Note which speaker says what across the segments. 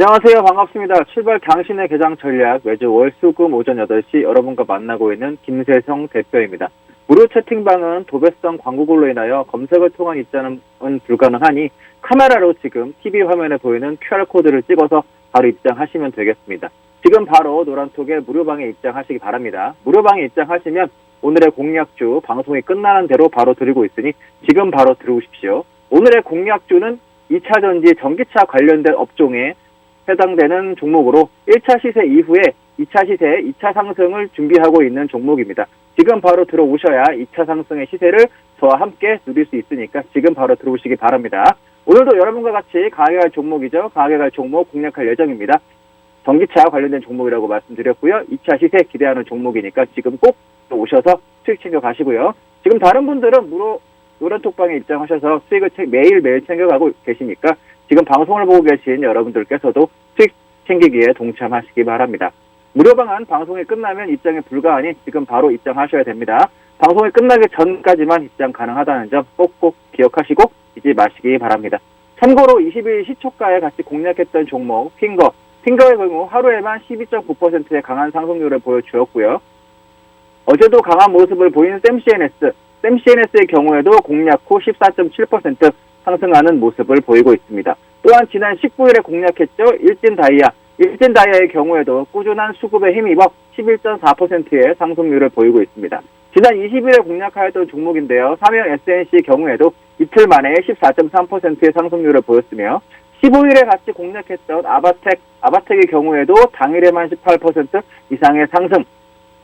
Speaker 1: 안녕하세요. 반갑습니다. 출발 당신의 개장 전략 매주 월, 수, 금 오전 8시 여러분과 만나고 있는 김세성 대표입니다. 무료 채팅방은 도배성 광고글로 인하여 검색을 통한 입장은 불가능하니 카메라로 지금 TV 화면에 보이는 QR코드를 찍어서 바로 입장하시면 되겠습니다. 지금 바로 노란톡에 무료방에 입장하시기 바랍니다. 무료방에 입장하시면 오늘의 공략주 방송이 끝나는 대로 바로 드리고 있으니 지금 바로 들어오십시오. 오늘의 공략주는 2차전지 전기차 관련된 업종에 해당되는 종목으로 1차 시세 이후에 2차 시세, 2차 상승을 준비하고 있는 종목입니다. 지금 바로 들어오셔야 2차 상승의 시세를 저와 함께 누릴 수 있으니까 지금 바로 들어오시기 바랍니다. 오늘도 여러분과 같이 가격할 종목이죠. 가격할 종목 공략할 예정입니다. 전기차 관련된 종목이라고 말씀드렸고요. 2차 시세 기대하는 종목이니까 지금 꼭 오셔서 수익 챙겨 가시고요. 지금 다른 분들은 노란톡방에 입장하셔서 수익을 매일매일 챙겨가고 계시니까 지금 방송을 보고 계신 여러분들께서도 수익 챙기기에 동참하시기 바랍니다. 무료방은 방송이 끝나면 입장이 불가하니 지금 바로 입장하셔야 됩니다. 방송이 끝나기 전까지만 입장 가능하다는 점 꼭꼭 기억하시고 잊지 마시기 바랍니다. 참고로 20일 시초가에 같이 공략했던 종목 핑거의 경우 하루에만 12.9%의 강한 상승률을 보여주었고요. 어제도 강한 모습을 보인 샘CNS의 경우에도 공략 후 14.7% 상승하는 모습을 보이고 있습니다. 또한 지난 19일에 공략했죠. 일진다이아의 경우에도 꾸준한 수급에 힘입어 11.4%의 상승률을 보이고 있습니다. 지난 20일에 공략하였던 종목인데요. 삼형 SNC의 경우에도 이틀 만에 14.3%의 상승률을 보였으며 15일에 같이 공략했던 아바텍의 경우에도 당일에만 18% 이상의 상승,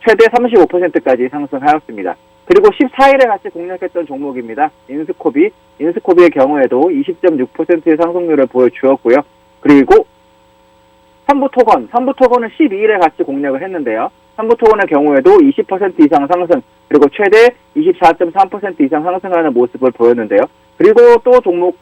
Speaker 1: 최대 35%까지 상승하였습니다. 그리고 14일에 같이 공략했던 종목입니다. 인스코비의 경우에도 20.6%의 상승률을 보여주었고요. 그리고 삼부토건은 12일에 같이 공략을 했는데요. 삼부토건의 경우에도 20% 이상 상승, 그리고 최대 24.3% 이상 상승하는 모습을 보였는데요. 그리고 또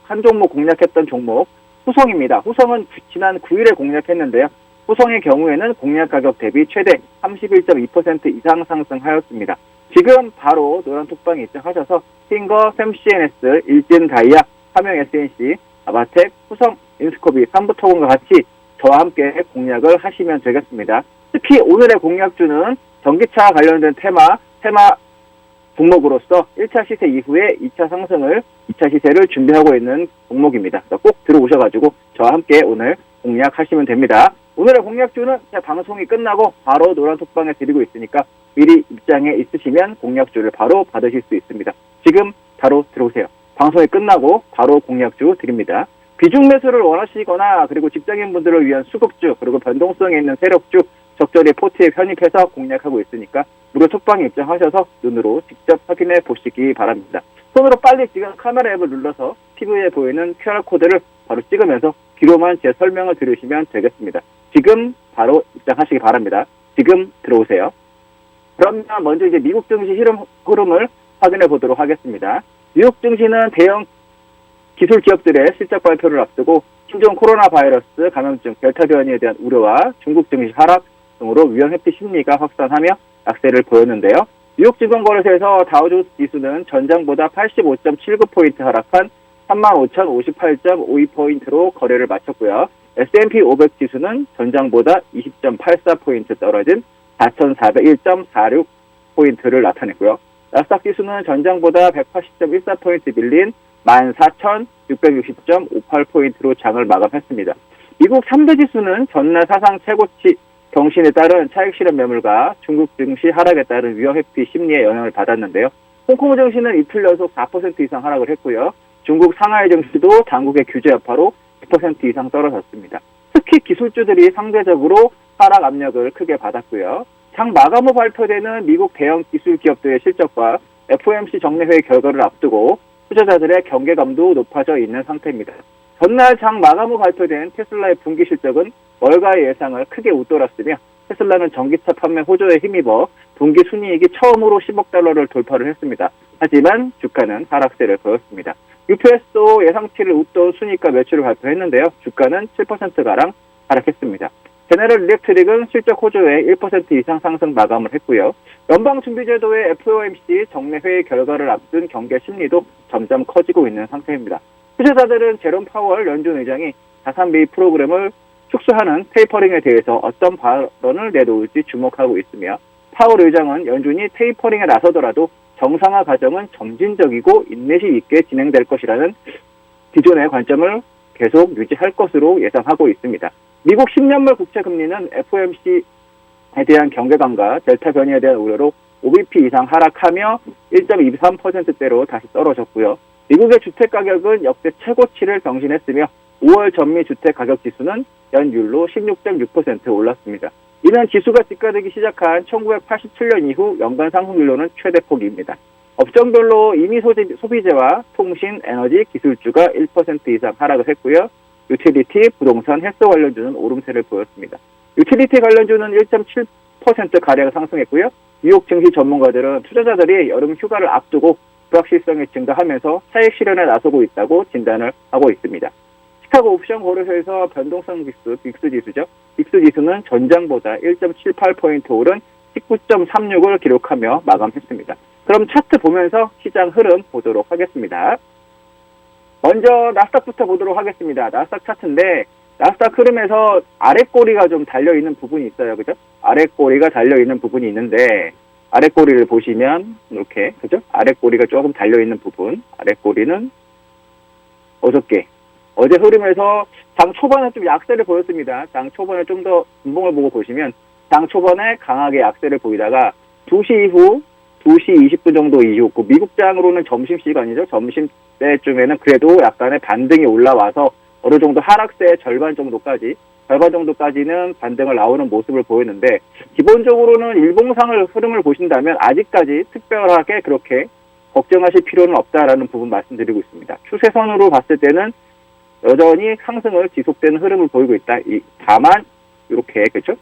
Speaker 1: 한 종목 공략했던 종목, 후성입니다. 후성은 지난 9일에 공략했는데요. 후성의 경우에는 공략 가격 대비 최대 31.2% 이상 상승하였습니다. 지금 바로 노란톡방에 입장하셔서 핑거, 샘CNS, 일진다이아, 삼형 SNC, 아바텍, 후성, 인스코비, 삼부토건과 같이 저와 함께 공략을 하시면 되겠습니다. 특히 오늘의 공략주는 전기차 관련된 테마 종목으로서 1차 시세 이후에 2차 시세를 준비하고 있는 종목입니다. 꼭 들어오셔가지고 저와 함께 오늘 공략하시면 됩니다. 오늘의 공략주는 방송이 끝나고 바로 노란톡방에 드리고 있으니까 미리 입장에 있으시면 공략주를 바로 받으실 수 있습니다. 지금 바로 들어오세요. 방송이 끝나고 바로 공략주 드립니다. 비중 매수를 원하시거나 그리고 직장인분들을 위한 수급주 그리고 변동성이 있는 세력주 적절히 포트에 편입해서 공략하고 있으니까 무료 톡방에 입장하셔서 눈으로 직접 확인해 보시기 바랍니다. 손으로 빨리 지금 카메라 앱을 눌러서 TV에 보이는 QR코드를 바로 찍으면서 귀로만 제 설명을 들으시면 되겠습니다. 지금 바로 입장하시기 바랍니다. 지금 들어오세요. 그럼 먼저 이제 미국 증시 흐름을 확인해 보도록 하겠습니다. 미국 증시는 대형 기술 기업들의 실적 발표를 앞두고 신종 코로나 바이러스 감염증 델타 변이에 대한 우려와 중국 증시 하락 등으로 위험 회피 심리가 확산하며 약세를 보였는데요. 뉴욕 증권거래소에서 다우존스 지수는 전장보다 85.79포인트 하락한 35,058.52포인트로 거래를 마쳤고요. S&P 500 지수는 전장보다 20.84포인트 떨어진 4,401.46포인트를 나타냈고요. 나스닥 지수는 전장보다 180.14포인트 밀린 14,660.58포인트로 장을 마감했습니다. 미국 3대 지수는 전날 사상 최고치 경신에 따른 차익 실현 매물과 중국 증시 하락에 따른 위험 회피 심리에 영향을 받았는데요. 홍콩 증시는 이틀 연속 4% 이상 하락을 했고요. 중국 상하이 증시도 당국의 규제 여파로 10% 이상 떨어졌습니다. 특히 기술주들이 상대적으로 하락 압력을 크게 받았고요. 장 마감 후 발표되는 미국 대형 기술 기업들의 실적과 FOMC 정례회의 결과를 앞두고 투자자들의 경계감도 높아져 있는 상태입니다. 전날 장 마감 후 발표된 테슬라의 분기 실적은 월가의 예상을 크게 웃돌았으며 테슬라는 전기차 판매 호조에 힘입어 분기 순이익이 처음으로 10억 달러를 돌파를 했습니다. 하지만 주가는 하락세를 보였습니다. UPS도 예상치를 웃돈 순이익과 매출을 발표했는데요. 주가는 7%가량 하락했습니다. 제너럴 일렉트릭은 실적 호조에 1% 이상 상승 마감을 했고요. 연방준비제도의 FOMC 정례회의 결과를 앞둔 경계 심리도 점점 커지고 있는 상태입니다. 투자자들은 제롬 파월 연준 의장이 자산 매입 프로그램을 축소하는 테이퍼링에 대해서 어떤 발언을 내놓을지 주목하고 있으며 파월 의장은 연준이 테이퍼링에 나서더라도 정상화 과정은 점진적이고 인내심 있게 진행될 것이라는 기존의 관점을 계속 유지할 것으로 예상하고 있습니다. 미국 10년물 국채 금리는 FOMC에 대한 경계감과 델타 변이에 대한 우려로 5bp 이상 하락하며 1.23%대로 다시 떨어졌고요. 미국의 주택가격은 역대 최고치를 경신했으며 5월 전미주택가격지수는 연율로 16.6% 올랐습니다. 이는 지수가 집가되기 시작한 1987년 이후 연간 상승률로는 최대폭입니다. 업종별로 임의 소비재와 통신, 에너지, 기술주가 1% 이상 하락을 했고요. 유틸리티, 부동산, 헬스 관련주는 오름세를 보였습니다. 유틸리티 관련주는 1.7%가량 상승했고요. 뉴욕 증시 전문가들은 투자자들이 여름 휴가를 앞두고 불확실성이 증가하면서 차익 실현에 나서고 있다고 진단을 하고 있습니다. 시카고 옵션 거래소에서 변동성 지수, 빅스 지수죠. 빅스 지수는 전장보다 1.78포인트 오른 19.36을 기록하며 마감했습니다. 그럼 차트 보면서 시장 흐름 보도록 하겠습니다. 먼저 나스닥부터 보도록 하겠습니다. 나스닥 차트인데 나스닥 흐름에서 아랫꼬리가 좀 달려있는 부분이 있어요. 그죠? 아랫꼬리가 달려있는 부분이 있는데 아랫꼬리를 보시면 이렇게 그죠? 아랫꼬리가 조금 달려있는 부분 아랫꼬리는 어제 흐름에서 장 초반에 좀 약세를 보였습니다. 장 초반에 좀 더 분봉을 보고 보시면 장 초반에 강하게 약세를 보이다가 2시 이후 2시 20분 정도 이후 미국장으로는 점심시간이죠. 점심때쯤에는 그래도 약간의 반등이 올라와서 어느 정도 하락세의 절반 정도까지는 반등을 나오는 모습을 보였는데 기본적으로는 일봉상을 흐름을 보신다면 아직까지 특별하게 그렇게 걱정하실 필요는 없다라는 부분 말씀드리고 있습니다. 추세선으로 봤을 때는 여전히 상승을 지속되는 흐름을 보이고 있다. 다만 이렇게 그렇죠?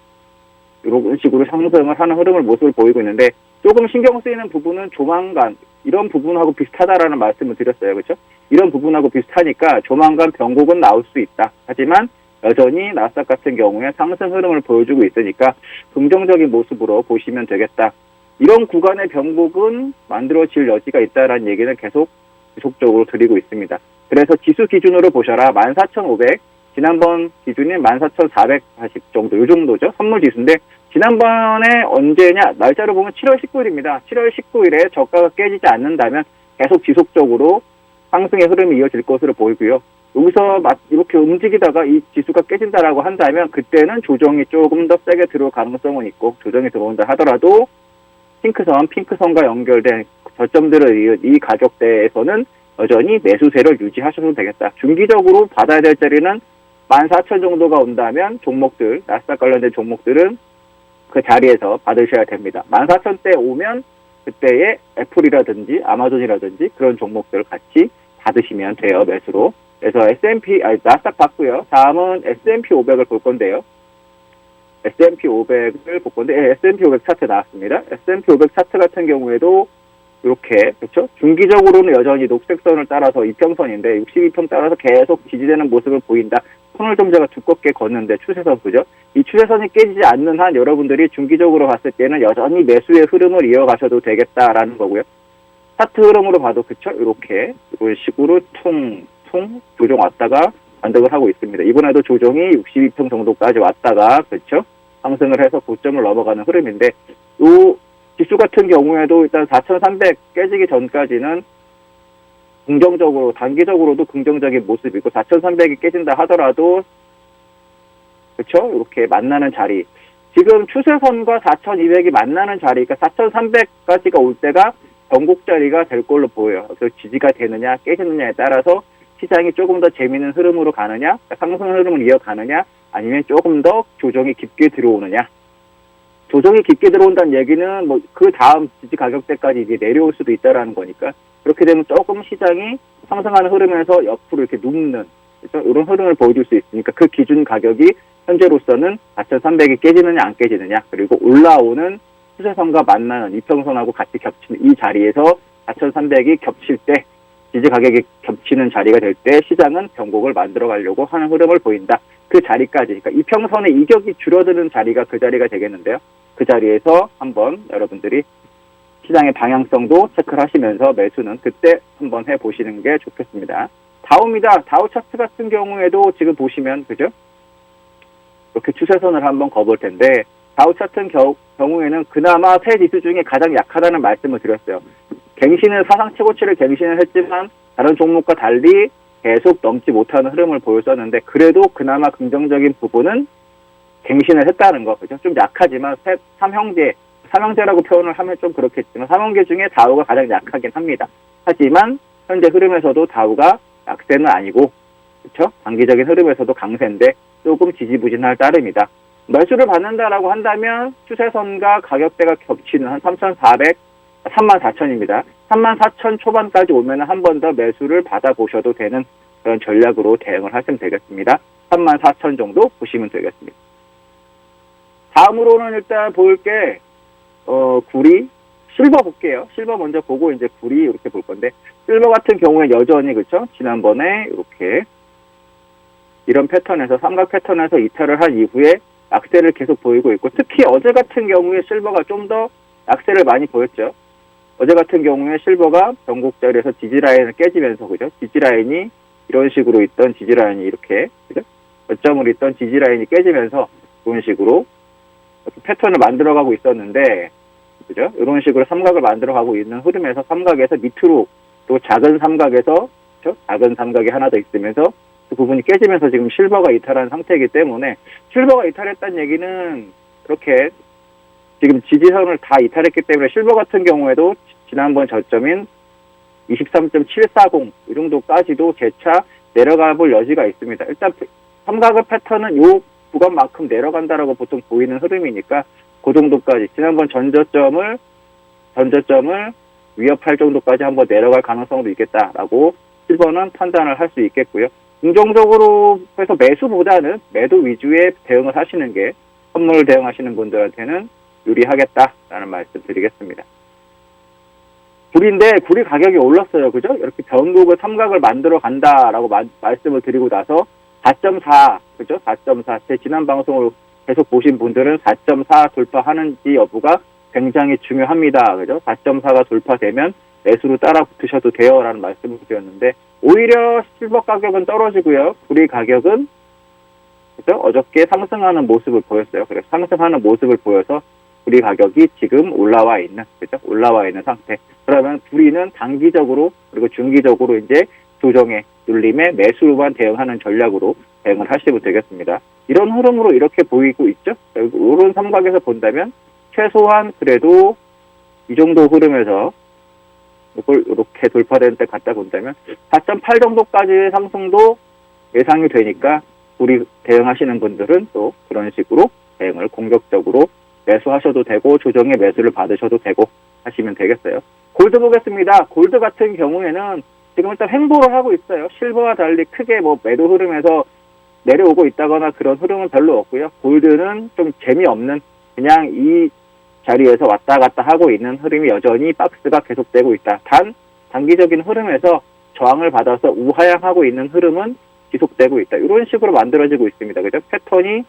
Speaker 1: 이런 식으로 상승을 하는 흐름을 모습을 보이고 있는데 조금 신경 쓰이는 부분은 조만간 이런 부분하고 비슷하다라는 말씀을 드렸어요. 그렇죠? 이런 부분하고 비슷하니까 조만간 변곡은 나올 수 있다. 하지만 여전히 나스닥 같은 경우에 상승 흐름을 보여주고 있으니까 긍정적인 모습으로 보시면 되겠다. 이런 구간의 변곡은 만들어질 여지가 있다라는 얘기는 계속 지속적으로 드리고 있습니다. 그래서 지수 기준으로 보셔라. 14,500, 지난번 기준이 14,440 정도, 이 정도죠. 선물지수인데, 지난번에 언제냐, 날짜를 보면 7월 19일입니다. 7월 19일에 저가가 깨지지 않는다면 계속 지속적으로 상승의 흐름이 이어질 것으로 보이고요. 여기서 이렇게 움직이다가 이 지수가 깨진다라고 한다면 그때는 조정이 조금 더 세게 들어올 가능성은 있고, 조정이 들어온다 하더라도 핑크선과 연결된 저점들을 이은 이 가격대에서는 여전히 매수세를 유지하셔도 되겠다. 중기적으로 받아야 될 자리는 14,000 정도가 온다면 종목들, 나스닥 관련된 종목들은 그 자리에서 받으셔야 됩니다. 14,000대 오면 그때의 애플이라든지 아마존이라든지 그런 종목들을 같이 받으시면 돼요, 매수로. 그래서 나스닥 받고요. 다음은 S&P 500을 볼 건데요. S&P 500을 볼 건데, S&P 500 차트 나왔습니다. S&P 500 차트 같은 경우에도 이렇게, 그렇죠? 중기적으로는 여전히 녹색선을 따라서 이평선인데, 62평 따라서 계속 지지되는 모습을 보인다. 손을 좀 제가 두껍게 걷는데, 추세선, 그죠? 이 추세선이 깨지지 않는 한 여러분들이 중기적으로 봤을 때는 여전히 매수의 흐름을 이어가셔도 되겠다라는 거고요. 차트 흐름으로 봐도, 그쵸? 이런 식으로 조정 왔다가 반등을 하고 있습니다. 이번에도 조정이 62평 정도까지 왔다가, 그렇죠? 상승을 해서 고점을 넘어가는 흐름인데, 요 지수 같은 경우에도 일단 4,300 깨지기 전까지는 긍정적으로, 단기적으로도 긍정적인 모습이고, 4,300이 깨진다 하더라도, 그렇죠? 이렇게 만나는 자리. 지금 추세선과 4,200이 만나는 자리, 그러니까 4,300까지가 올 때가 변곡 자리가 될 걸로 보여요. 그래서 지지가 되느냐, 깨지느냐에 따라서 시장이 조금 더 재미있는 흐름으로 가느냐, 상승 흐름을 이어가느냐, 아니면 조금 더 조정이 깊게 들어오느냐. 조정이 깊게 들어온다는 얘기는 그 다음 지지 가격대까지 이제 내려올 수도 있다라는 거니까 그렇게 되면 조금 시장이 상승하는 흐름에서 옆으로 이렇게 눕는 그렇죠? 이런 흐름을 보여줄 수 있으니까 그 기준 가격이 현재로서는 4,300이 깨지느냐 안 깨지느냐 그리고 올라오는 추세선과 만나는 이평선하고 같이 겹치는 이 자리에서 4,300이 겹칠 때 지지 가격이 겹치는 자리가 될 때 시장은 변곡을 만들어 가려고 하는 흐름을 보인다. 그 자리까지, 그러니까 이평선의 이격이 줄어드는 자리가 그 자리가 되겠는데요. 그 자리에서 한번 여러분들이 시장의 방향성도 체크를 하시면서 매수는 그때 한번 해보시는 게 좋겠습니다. 다우입니다. 다우 차트 같은 경우에도 지금 보시면, 그죠? 이렇게 추세선을 한번 거볼 텐데, 다우 차트 경우에는 그나마 세 지수 중에 가장 약하다는 말씀을 드렸어요. 갱신은 사상 최고치를 갱신을 했지만 다른 종목과 달리 계속 넘지 못하는 흐름을 보였었는데, 그래도 그나마 긍정적인 부분은 갱신을 했다는 거, 그죠? 좀 약하지만 삼형제라고 표현을 하면 좀 그렇겠지만 삼형제 중에 다우가 가장 약하긴 합니다. 하지만 현재 흐름에서도 다우가 약세는 아니고, 그렇죠? 단기적인 흐름에서도 강세인데 조금 지지부진할 따름이다. 매수를 받는다라고 한다면 추세선과 가격대가 겹치는 한 34,000입니다. 34,000 초반까지 오면 한 번 더 매수를 받아보셔도 되는 그런 전략으로 대응을 하시면 되겠습니다. 34,000 정도 보시면 되겠습니다. 다음으로는 일단 볼 게 구리, 실버 볼게요. 실버 먼저 보고 이제 구리 이렇게 볼 건데, 실버 같은 경우에 여전히 그렇죠? 지난번에 이렇게 이런 패턴에서 삼각 패턴에서 이탈을 한 이후에 약세를 계속 보이고 있고, 특히 어제 같은 경우에 실버가 좀 더 약세를 많이 보였죠. 어제 같은 경우에 실버가 변곡자리에서 지지라인을 깨지면서, 그죠? 지지라인이 이런 식으로 있던 지지라인이 이렇게, 그죠? 저점을 있던 지지라인이 깨지면서 이런 식으로 패턴을 만들어가고 있었는데, 그죠? 이런 식으로 삼각을 만들어가고 있는 흐름에서 삼각에서 밑으로 또 작은 삼각에서, 그죠? 작은 삼각이 하나 더 있으면서 그 부분이 깨지면서 지금 실버가 이탈한 상태이기 때문에, 실버가 이탈했다는 얘기는 그렇게 지금 지지선을 다 이탈했기 때문에 실버 같은 경우에도 지난번 저점인 23.740 이 정도까지도 재차 내려가 볼 여지가 있습니다. 일단 삼각의 패턴은 요 구간만큼 내려간다라고 보통 보이는 흐름이니까 그 정도까지, 지난번 전저점을 위협할 정도까지 한번 내려갈 가능성도 있겠다라고 실버는 판단을 할 수 있겠고요. 긍정적으로 해서 매수보다는 매도 위주의 대응을 하시는 게 선물 대응하시는 분들한테는 유리하겠다라는 말씀 드리겠습니다. 구리인데 구리 가격이 올랐어요. 그죠? 이렇게 변곡을 삼각을 만들어 간다라고 말씀을 드리고 나서 4.4, 그죠? 4.4. 제 지난 방송을 계속 보신 분들은 4.4 돌파하는지 여부가 굉장히 중요합니다. 그죠? 4.4가 돌파되면 매수로 따라 붙으셔도 돼요. 라는 말씀을 드렸는데, 오히려 실버 가격은 떨어지고요. 구리 가격은, 그죠? 어저께 상승하는 모습을 보였어요. 그래서 상승하는 모습을 보여서 구리 가격이 지금 올라와 있는, 그죠? 올라와 있는 상태. 그러면 구리는 단기적으로 그리고 중기적으로 이제 조정의 눌림에 매수로만 대응하는 전략으로 대응을 하시면 되겠습니다. 이런 흐름으로 이렇게 보이고 있죠? 이런 삼각에서 본다면 최소한 그래도 이 정도 흐름에서 이걸 이렇게 돌파되는 때 갖다 본다면 4.8 정도까지의 상승도 예상이 되니까 우리 대응하시는 분들은 또 그런 식으로 대응을 공격적으로 매수하셔도 되고 조정의 매수를 받으셔도 되고 하시면 되겠어요. 골드 보겠습니다. 골드 같은 경우에는 지금 일단 횡보를 하고 있어요. 실버와 달리 크게 뭐 매도 흐름에서 내려오고 있다거나 그런 흐름은 별로 없고요. 골드는 좀 재미없는, 그냥 이 자리에서 왔다 갔다 하고 있는 흐름이 여전히 박스가 계속되고 있다. 단 단기적인 흐름에서 저항을 받아서 우하향하고 있는 흐름은 지속되고 있다. 이런 식으로 만들어지고 있습니다. 그죠? 패턴이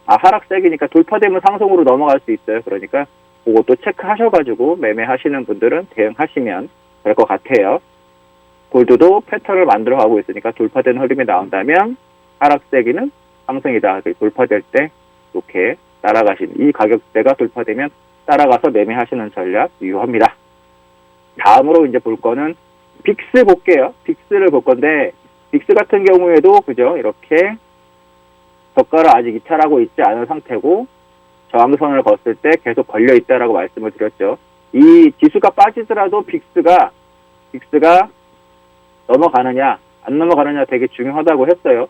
Speaker 1: 하락세기니까 돌파되면 상승으로 넘어갈 수 있어요. 그러니까 그것도 체크하셔가지고 매매하시는 분들은 대응하시면 될 것 같아요. 골드도 패턴을 만들어가고 있으니까 돌파된 흐름이 나온다면 하락세기는 상승이다. 돌파될 때 이렇게 따라가시는, 이 가격대가 돌파되면 따라가서 매매하시는 전략 유효합니다. 다음으로 이제 볼 거는 빅스 볼게요. 빅스를 볼 건데, 빅스 같은 경우에도 그죠? 이렇게 저가를 아직 이탈하고 있지 않은 상태고 저항선을 걷을 때 계속 걸려 있다라고 말씀을 드렸죠. 이 지수가 빠지더라도 빅스가 넘어가느냐 안 넘어가느냐 되게 중요하다고 했어요.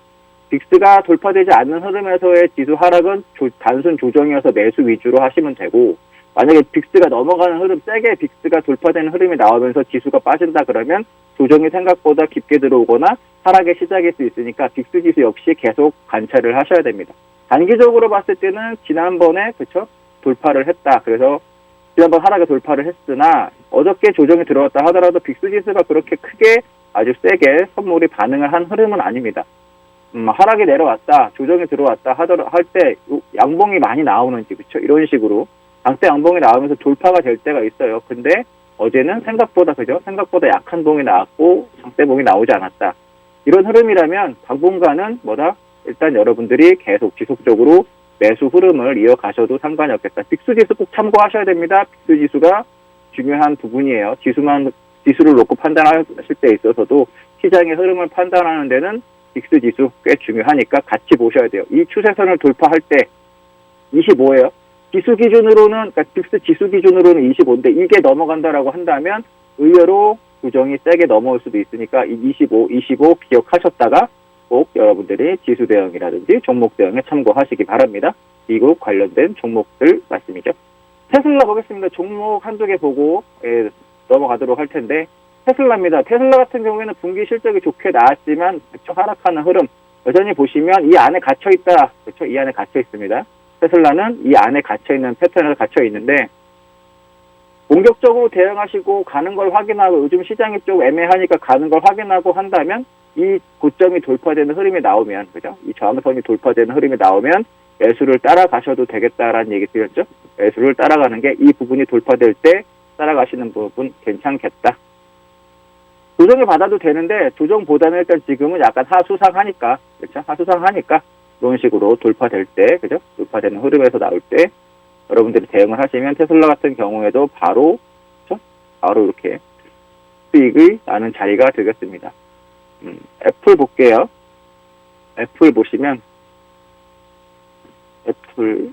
Speaker 1: 빅스가 돌파되지 않는 흐름에서의 지수 하락은 단순 조정이어서 매수 위주로 하시면 되고, 만약에 빅스가 넘어가는 흐름, 세게 빅스가 돌파되는 흐름이 나오면서 지수가 빠진다 그러면 조정이 생각보다 깊게 들어오거나 하락의 시작일 수 있으니까 빅스 지수 역시 계속 관찰을 하셔야 됩니다. 단기적으로 봤을 때는 지난번에 그쵸? 돌파를 했다. 그래서 지난번 하락에 돌파를 했으나 어저께 조정이 들어왔다 하더라도 빅스 지수가 그렇게 크게 아주 세게 선물이 반응을 한 흐름은 아닙니다. 하락이 내려왔다, 조정이 들어왔다 할 때 양봉이 많이 나오는지, 그쵸? 이런 식으로 장대 양봉이 나오면서 돌파가 될 때가 있어요. 근데 어제는 생각보다 약한 봉이 나왔고 장대봉이 나오지 않았다. 이런 흐름이라면 당분간은 일단 여러분들이 계속 지속적으로 매수 흐름을 이어가셔도 상관이 없겠다. 빅스지수 꼭 참고하셔야 됩니다. 빅스지수가 중요한 부분이에요. 지수를 놓고 판단하실 때 있어서도 시장의 흐름을 판단하는 데는 빅스지수 꽤 중요하니까 같이 보셔야 돼요. 이 추세선을 돌파할 때 25예요. 지수 기준으로는, 그러니까 빅스 지수 기준으로는 25인데 이게 넘어간다라고 한다면 의외로 구정이 세게 넘어올 수도 있으니까 25 기억하셨다가 꼭 여러분들이 지수 대응이라든지 종목 대응에 참고하시기 바랍니다. 미국 관련된 종목들 말씀이죠. 테슬라 보겠습니다. 종목 한두 개 보고 넘어가도록 할 텐데 테슬라입니다. 테슬라 같은 경우에는 분기 실적이 좋게 나왔지만 하락하는 흐름 여전히 보시면 이 안에 갇혀 있다. 그렇죠? 이 안에 갇혀 있습니다. 테슬라는 이 안에 갇혀 있는 패턴에 갇혀 있는데 공격적으로 대응하시고 가는 걸 확인하고 요즘 시장이 좀 애매하니까 가는 걸 확인하고 한다면 이 고점이 돌파되는 흐름이 나오면 그죠? 이 저항선이 돌파되는 흐름이 나오면 매수를 따라가셔도 되겠다라는 얘기 드렸죠. 매수를 따라가는 게 이 부분이 돌파될 때 따라가시는 부분 괜찮겠다. 조정을 받아도 되는데 조정보다는 일단 지금은 약간 하수상하니까 그렇죠? 하수상하니까 이런 식으로 돌파될 때 그죠? 돌파되는 흐름에서 나올 때 여러분들이 대응을 하시면 테슬라 같은 경우에도 바로 그렇죠? 바로 이렇게 수익을 나는 자리가 되겠습니다. 애플 볼게요. 애플 보시면 애플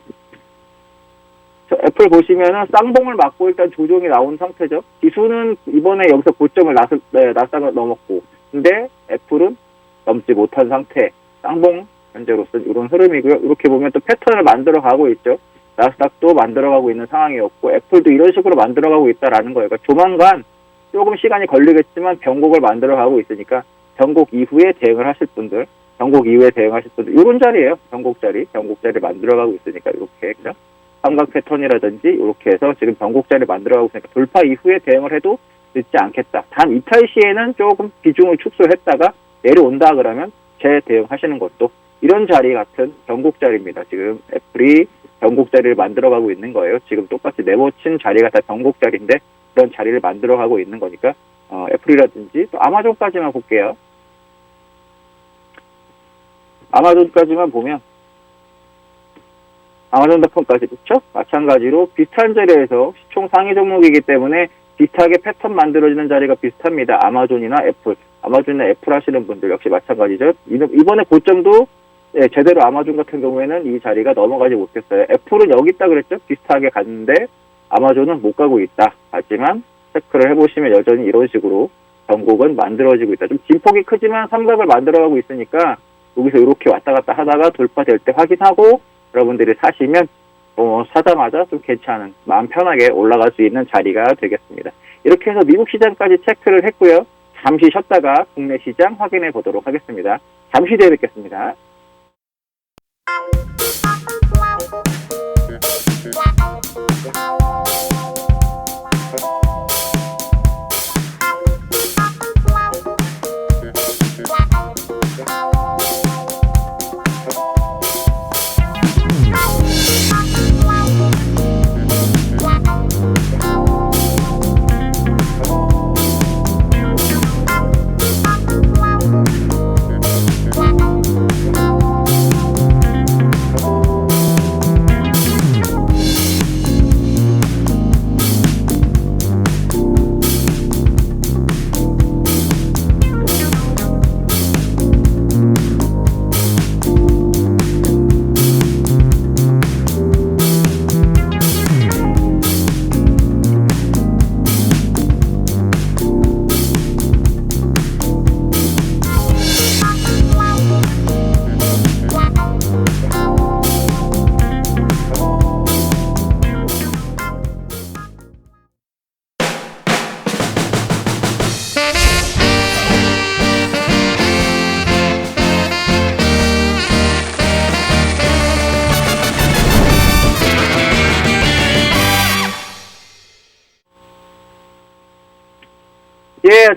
Speaker 1: 보시면은 쌍봉을 맞고 일단 조정이 나온 상태죠. 지수는 이번에 여기서 고점을 나스닥을 넘었고, 근데 애플은 넘지 못한 상태. 쌍봉 현재로서는 이런 흐름이고요. 이렇게 보면 또 패턴을 만들어가고 있죠. 나스닥도 만들어가고 있는 상황이었고, 애플도 이런 식으로 만들어가고 있다라는 거예요. 그러니까 조만간 조금 시간이 걸리겠지만 변곡을 만들어가고 있으니까 변곡 이후에 대응을 하실 분들, 이런 자리예요. 변곡 자리 만들어가고 있으니까 이렇게 그냥 삼각 패턴이라든지 이렇게 해서 지금 변곡 자리 만들어가고 있으니까 돌파 이후에 대응을 해도 늦지 않겠다. 단 이탈 시에는 조금 비중을 축소했다가 내려온다 그러면 재대응하시는 것도 이런 자리 같은 변곡 자리입니다. 지금 애플이 변곡 자리를 만들어가고 있는 거예요. 지금 똑같이 네모친 자리가 다 변곡 자리인데 그런 자리를 만들어가고 있는 거니까 애플이라든지 또 아마존까지만 볼게요. 아마존까지만 보면 아마존닷컴까지 그렇죠? 마찬가지로 비슷한 자리에서 시총 상위 종목이기 때문에 비슷하게 패턴 만들어지는 자리가 비슷합니다. 아마존이나 애플 하시는 분들 역시 마찬가지죠. 이번에 고점도 제대로 아마존 같은 경우에는 이 자리가 넘어가지 못했어요. 애플은 여기 있다 그랬죠? 비슷하게 갔는데 아마존은 못 가고 있다. 하지만 체크를 해보시면 여전히 이런 식으로 변곡은 만들어지고 있다. 좀 진폭이 크지만 삼각을 만들어가고 있으니까 여기서 이렇게 왔다 갔다 하다가 돌파될 때 확인하고 여러분들이 사시면 사자마자 좀 괜찮은 마음 편하게 올라갈 수 있는 자리가 되겠습니다. 이렇게 해서 미국 시장까지 체크를 했고요. 잠시 쉬었다가 국내 시장 확인해 보도록 하겠습니다. 잠시 뒤에 뵙겠습니다.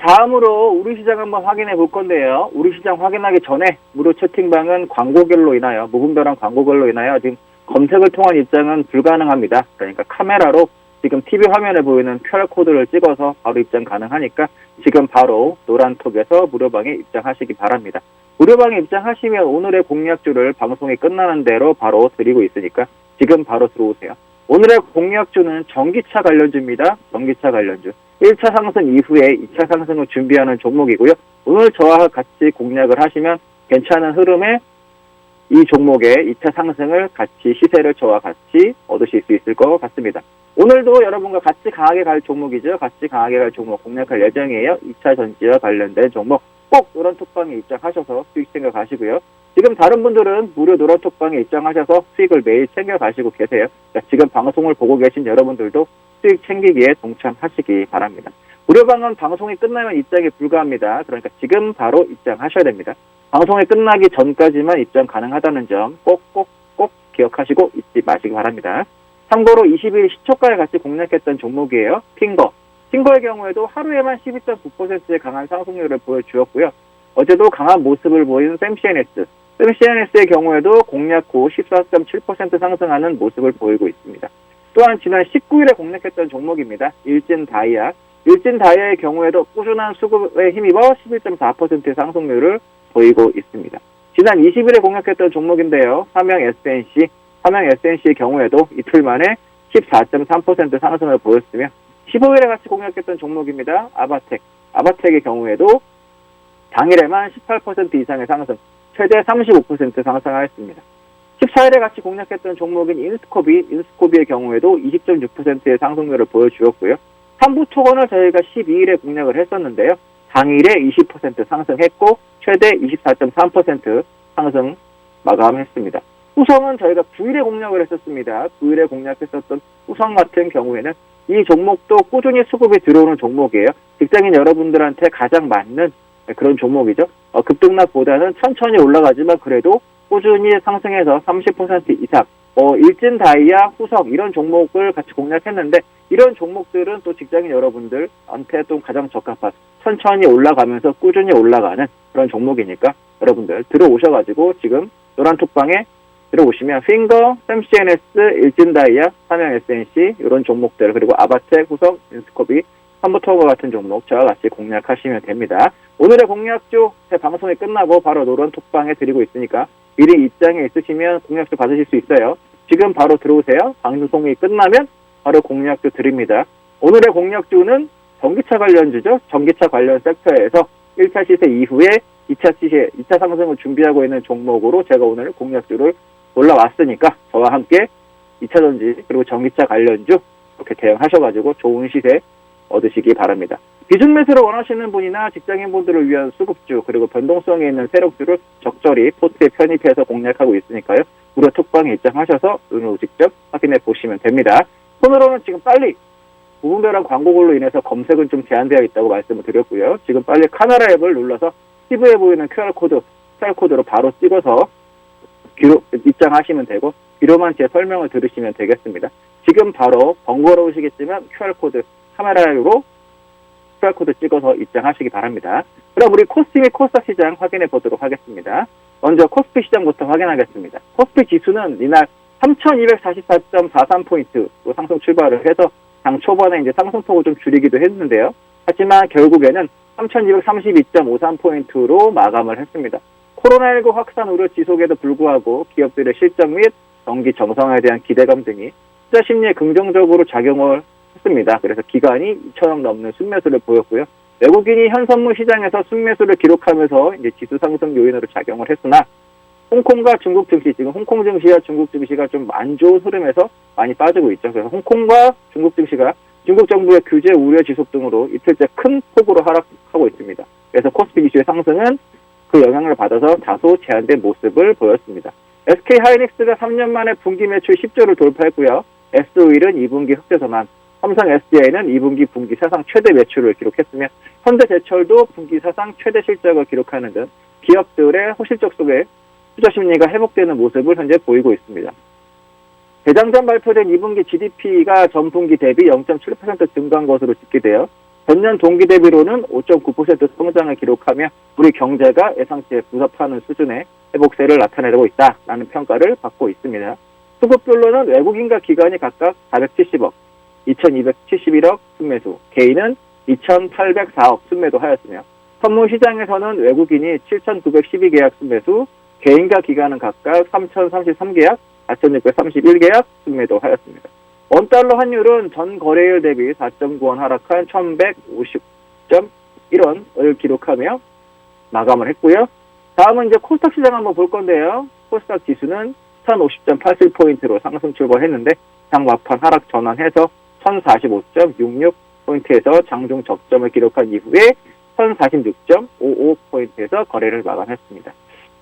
Speaker 1: 다음으로 우리 시장 한번 확인해 볼 건데요. 우리 시장 확인하기 전에 무료 채팅방은 광고결로 인하여 무분별한 광고결로 인하여 지금 검색을 통한 입장은 불가능합니다. 그러니까 카메라로 지금 TV 화면에 보이는 QR코드를 찍어서 바로 입장 가능하니까 지금 바로 노란톡에서 무료방에 입장하시기 바랍니다. 무료방에 입장하시면 오늘의 공략주를 방송이 끝나는 대로 바로 드리고 있으니까 지금 바로 들어오세요. 오늘의 공략주는 전기차 관련주입니다. 전기차 관련주. 1차 상승 이후에 2차 상승을 준비하는 종목이고요. 오늘 저와 같이 공략을 하시면 괜찮은 흐름에 이 종목의 2차 상승을 같이 시세를 저와 같이 얻으실 수 있을 것 같습니다. 오늘도 여러분과 같이 강하게 갈 종목이죠. 같이 강하게 갈 종목 공략할 예정이에요. 2차 전지와 관련된 종목 꼭 노란톡방에 입장하셔서 수익 챙겨가시고요. 지금 다른 분들은 무료 노란톡방에 입장하셔서 수익을 매일 챙겨가시고 계세요. 지금 방송을 보고 계신 여러분들도 수익 챙기기에 동참하시기 바랍니다. 무료방은 방송이 끝나면 입장이 불가합니다. 그러니까 지금 바로 입장하셔야 됩니다. 방송이 끝나기 전까지만 입장 가능하다는 점 꼭 기억하시고 잊지 마시기 바랍니다. 참고로 20일 시초가에 같이 공략했던 종목이에요. 핑거의 경우에도 하루에만 12.9%의 강한 상승률을 보여주었고요. 어제도 강한 모습을 보인 샘CNS의 경우에도 공략 후 14.7% 상승하는 모습을 보이고 있습니다. 또한 지난 19일에 공략했던 종목입니다. 일진다이아의 경우에도 꾸준한 수급에 힘입어 11.4%의 상승률을 보이고 있습니다. 지난 20일에 공략했던 종목인데요. 삼양 SNC의 경우에도 이틀 만에 14.3% 상승을 보였으며 15일에 같이 공략했던 종목입니다. 아바텍의 경우에도 당일에만 18% 이상의 상승, 최대 35% 상승하였습니다. 14일에 같이 공략했던 종목인 인스코비의 경우에도 20.6%의 상승률을 보여주었고요. 삼부토건을 저희가 12일에 공략을 했었는데요. 당일에 20% 상승했고 최대 24.3% 상승 마감했습니다. 후성은 저희가 9일에 공략을 했었습니다. 9일에 공략했었던 후성 같은 경우에는 이 종목도 꾸준히 수급이 들어오는 종목이에요. 직장인 여러분들한테 가장 맞는 그런 종목이죠. 급등락보다는 천천히 올라가지만 그래도 꾸준히 상승해서 30% 이상 일진다이아, 후성 이런 종목을 같이 공략했는데 이런 종목들은 또 직장인 여러분들한테 또 가장 적합한 천천히 올라가면서 꾸준히 올라가는 그런 종목이니까 여러분들 들어오셔가지고 지금 노란톡방에 들어오시면 핑거, 샘CNS, 일진다이아, 삼양 SNC 이런 종목들 그리고 아바텍, 후성, 인스코비, 삼부토거 같은 종목 저와 같이 공략하시면 됩니다. 오늘의 공략주 제 방송이 끝나고 바로 노란톡방에 드리고 있으니까 미리 입장에 있으시면 공략주 받으실 수 있어요. 지금 바로 들어오세요. 방송이 끝나면 바로 공략주 드립니다. 오늘의 공략주는 전기차 관련주죠. 전기차 관련 섹터에서 1차 시세 이후에 2차 상승을 준비하고 있는 종목으로 제가 오늘 공략주를 올라왔으니까 저와 함께 2차 전지 그리고 전기차 관련주 이렇게 대응하셔가지고 좋은 시세 얻으시기 바랍니다. 비중 매수를 원하시는 분이나 직장인분들을 위한 수급주 그리고 변동성이 있는 세력주를 적절히 포트에 편입해서 공략하고 있으니까요. 무료 톡방에 입장하셔서 눈으로 직접 확인해 보시면 됩니다. 손으로는 지금 빨리 무분별한 광고글로 인해서 검색은 좀 제한되어 있다고 말씀을 드렸고요. 지금 빨리 카메라 앱을 눌러서 피부에 보이는 QR코드로 바로 찍어서 입장하시면 되고 뒤로만 제 설명을 들으시면 되겠습니다. 지금 바로 번거로우시겠지만 카메라 앱으로 QR코드 찍어서 입장하시기 바랍니다. 그럼 우리 코스피 및 코스닥 시장 확인해 보도록 하겠습니다. 먼저 코스피 시장부터 확인하겠습니다. 코스피 지수는 이날 3,244.43포인트로 상승 출발을 해서 장 초반에 이제 상승폭을 좀 줄이기도 했는데요. 하지만 결국에는 3,232.53포인트로 마감을 했습니다. 코로나19 확산 우려 지속에도 불구하고 기업들의 실적 및 경기 정상화에 대한 기대감 등이 투자 심리에 긍정적으로 작용을 했습니다. 그래서 기간이 2천억 넘는 순매수를 보였고요. 외국인이 현선물 시장에서 순매수를 기록하면서 이제 지수 상승 요인으로 작용을 했으나 홍콩과 중국 증시, 지금 홍콩 증시와 중국 증시가 좀 안 좋은 흐름에서 많이 빠지고 있죠. 그래서 홍콩과 중국 증시가 중국 정부의 규제 우려 지속 등으로 이틀째 큰 폭으로 하락하고 있습니다. 그래서 코스피 지수의 상승은 그 영향을 받아서 다소 제한된 모습을 보였습니다. SK하이닉스가 3년 만에 분기 매출 10조를 돌파했고요. S-오일은 2분기 흑자선만, 삼성 SDI는 2분기 분기 사상 최대 매출을 기록했으며 현대제철도 분기 사상 최대 실적을 기록하는 등 기업들의 호실적 속에 투자 심리가 회복되는 모습을 현재 보이고 있습니다. 대장전 발표된 2분기 GDP가 전분기 대비 0.7% 증가한 것으로 집계되어 전년 동기 대비로는 5.9% 성장을 기록하며 우리 경제가 예상치에 부합하는 수준의 회복세를 나타내고 있다라는 평가를 받고 있습니다. 수급별로는 외국인과 기관이 각각 470억, 2,271억 순매수, 개인은 2,804억 순매도 하였으며 선물 시장에서는 외국인이 7,912계약 순매수, 개인과 기관은 각각 3,033계약, 4,631계약 순매도하였습니다. 원달러 환율은 전 거래일 대비 4.9원 하락한 1,150.1원을 기록하며 마감을 했고요. 다음은 이제 코스닥 시장 한번 볼 건데요. 코스닥 지수는 1,050.87포인트로 상승 출발했는데 장 막판 하락 전환해서 1,045.66포인트에서 장중 적점을 기록한 이후에 1,046.55포인트에서 거래를 마감했습니다.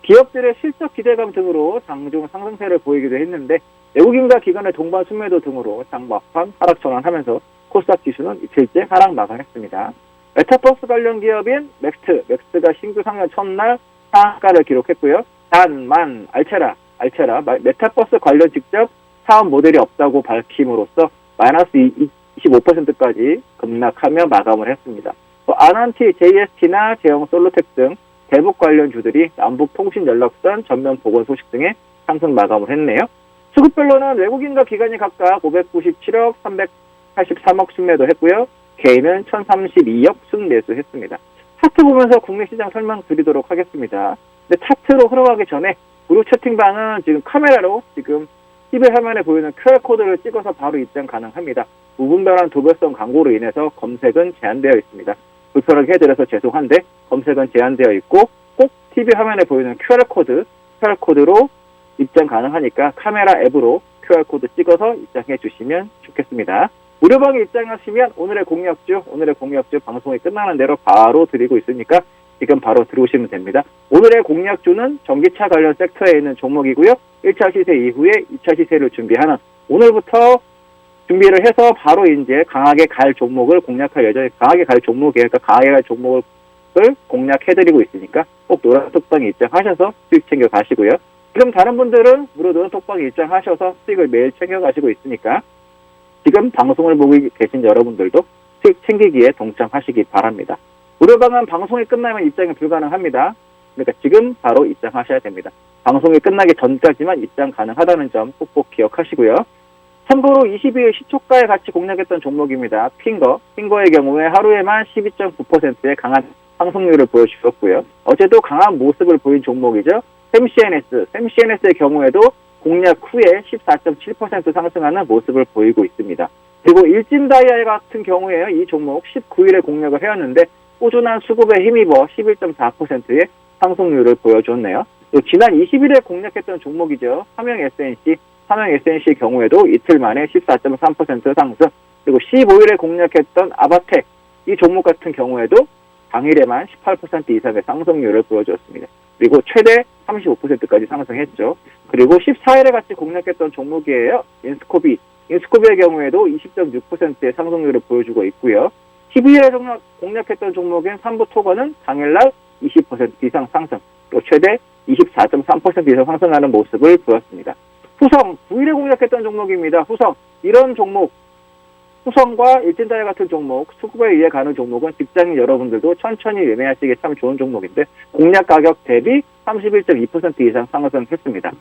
Speaker 1: 기업들의 실적 기대감 등으로 장중 상승세를 보이기도 했는데 외국인과 기관의 동반 순매도 등으로 장 막판 하락 전환하면서 코스닥 지수는 이틀째 하락 마감했습니다. 메타버스 관련 기업인 맥스가 신규 상장 첫날 상한가를 기록했고요. 단만 알체라 메타버스 관련 직접 사업 모델이 없다고 밝힘으로써 마이너스 25%까지 급락하며 마감을 했습니다. 또 아난티, JST나 제형 솔로텍 등 대북 관련주들이 남북 통신 연락선 전면 복원 소식 등에 상승 마감을 했네요. 수급별로는 외국인과 기관이 각각 597억, 383억 순매도 했고요. 개인은 1,032억 순매수했습니다. 차트 보면서 국내 시장 설명드리도록 하겠습니다. 근데 차트로 흘러가기 전에 무료 채팅방은 지금 카메라로 지금 TV 화면에 보이는 QR코드를 찍어서 바로 입장 가능합니다. 무분별한 도별성 광고로 인해서 검색은 제한되어 있습니다. 불편하게 해드려서 죄송한데 검색은 제한되어 있고 꼭 TV 화면에 보이는 QR코드로 입장 가능하니까 카메라 앱으로 QR코드 찍어서 입장해 주시면 좋겠습니다. 무료방에 입장하시면 오늘의 공약주 방송이 끝나는 대로 바로 드리고 있으니까 지금 바로 들어오시면 됩니다. 오늘의 공약주는 전기차 관련 섹터에 있는 종목이고요. 1차 시세 이후에 2차 시세를 준비하는 오늘부터 준비를 해서 바로 이제 강하게 갈 종목을 공략할 예정에 강하게 갈 종목을 공략해드리고 있으니까 꼭 노란 톡방에 입장하셔서 수익 챙겨 가시고요. 지금 다른 분들은 무료 노란 톡방에 입장하셔서 수익을 매일 챙겨 가시고 있으니까 지금 방송을 보고 계신 여러분들도 수익 챙기기에 동참하시기 바랍니다. 무료방은 방송이 끝나면 입장이 불가능합니다. 그러니까 지금 바로 입장하셔야 됩니다. 방송이 끝나기 전까지만 입장 가능하다는 점 꼭꼭 기억하시고요. 참고로 22일 시초가에 같이 공략했던 종목입니다. 핑거의 경우에 하루에만 12.9%의 강한 상승률을 보여주셨고요. 어제도 강한 모습을 보인 종목이죠. 샘CNS의 경우에도 공략 후에 14.7% 상승하는 모습을 보이고 있습니다. 그리고 일진다이아 같은 경우에요. 이 종목 19일에 공략을 해왔는데 꾸준한 수급에 힘입어 11.4%의 상승률을 보여줬네요. 또 지난 20일에 공략했던 종목이죠. 삼형 SNC의 경우에도 이틀 만에 14.3% 상승, 그리고 15일에 공략했던 아바텍, 이 종목 같은 경우에도 당일에만 18% 이상의 상승률을 보여주었습니다. 그리고 최대 35%까지 상승했죠. 그리고 14일에 같이 공략했던 종목이에요. 인스코비의 경우에도 20.6%의 상승률을 보여주고 있고요. 12일에 공략했던 종목인 삼부토건은 당일날 20% 이상 상승, 또 최대 24.3% 이상 상승하는 모습을 보였습니다. 후성, 9일에 공략했던 종목입니다. 후성과 일진다이아 같은 종목, 수급에 의해 가는 종목은 직장인 여러분들도 천천히 매매하시기에 참 좋은 종목인데 공략 가격 대비 31.2% 이상 상승했습니다.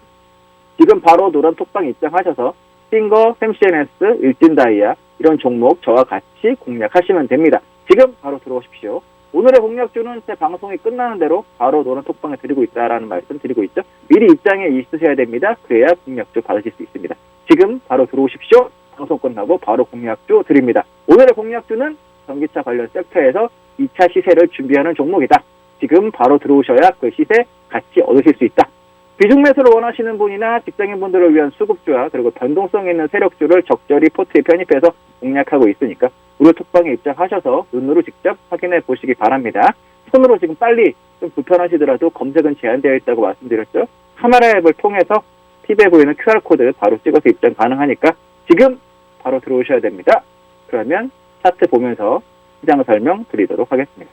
Speaker 1: 지금 바로 노란 톡방 입장하셔서 핑거, 샘CNS, 일진다이아 이런 종목 저와 같이 공략하시면 됩니다. 지금 바로 들어오십시오. 오늘의 공략주는 제 방송이 끝나는 대로 바로 노란 톡방에 드리고 있다라는 말씀 드리고 있죠. 미리 입장에 있으셔야 됩니다. 그래야 공략주 받으실 수 있습니다. 지금 바로 들어오십시오. 방송 끝나고 바로 공략주 드립니다. 오늘의 공략주는 전기차 관련 섹터에서 2차 시세를 준비하는 종목이다. 지금 바로 들어오셔야 그 시세 같이 얻으실 수 있다. 비중 매수를 원하시는 분이나 직장인분들을 위한 수급주와 그리고 변동성 있는 세력주를 적절히 포트에 편입해서 공략하고 있으니까 무료 톡방에 입장하셔서 눈으로 직접 확인해 보시기 바랍니다. 손으로 지금 빨리 좀 불편하시더라도 검색은 제한되어 있다고 말씀드렸죠. 카메라 앱을 통해서 TV에 보이는 QR코드 바로 찍어서 입장 가능하니까 지금 바로 들어오셔야 됩니다. 그러면 차트 보면서 시장 설명 드리도록 하겠습니다.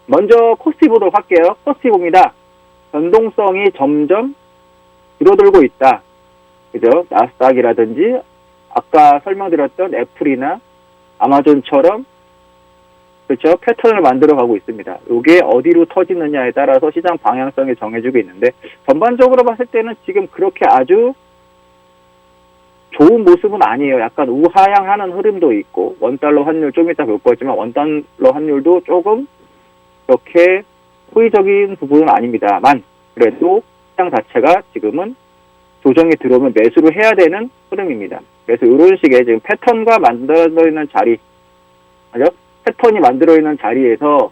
Speaker 1: 먼저 코스피 보도록 할게요. 코스피 봅니다. 변동성이 점점 줄어들고 있다. 그죠? 나스닥이라든지 아까 설명드렸던 애플이나 아마존처럼 그렇죠? 패턴을 만들어 가고 있습니다. 이게 어디로 터지느냐에 따라서 시장 방향성이 정해지고 있는데 전반적으로 봤을 때는 지금 그렇게 아주 좋은 모습은 아니에요. 약간 우하향하는 흐름도 있고, 원달러 환율 좀 이따 볼 거지만 원달러 환율도 조금 이렇게 호의적인 부분은 아닙니다만, 그래도 시장 자체가 지금은 조정이 들어오면 매수를 해야 되는 흐름입니다. 그래서 이런 식의 지금 패턴과 만들어 있는 자리, 맞죠? 패턴이 만들어 있는 자리에서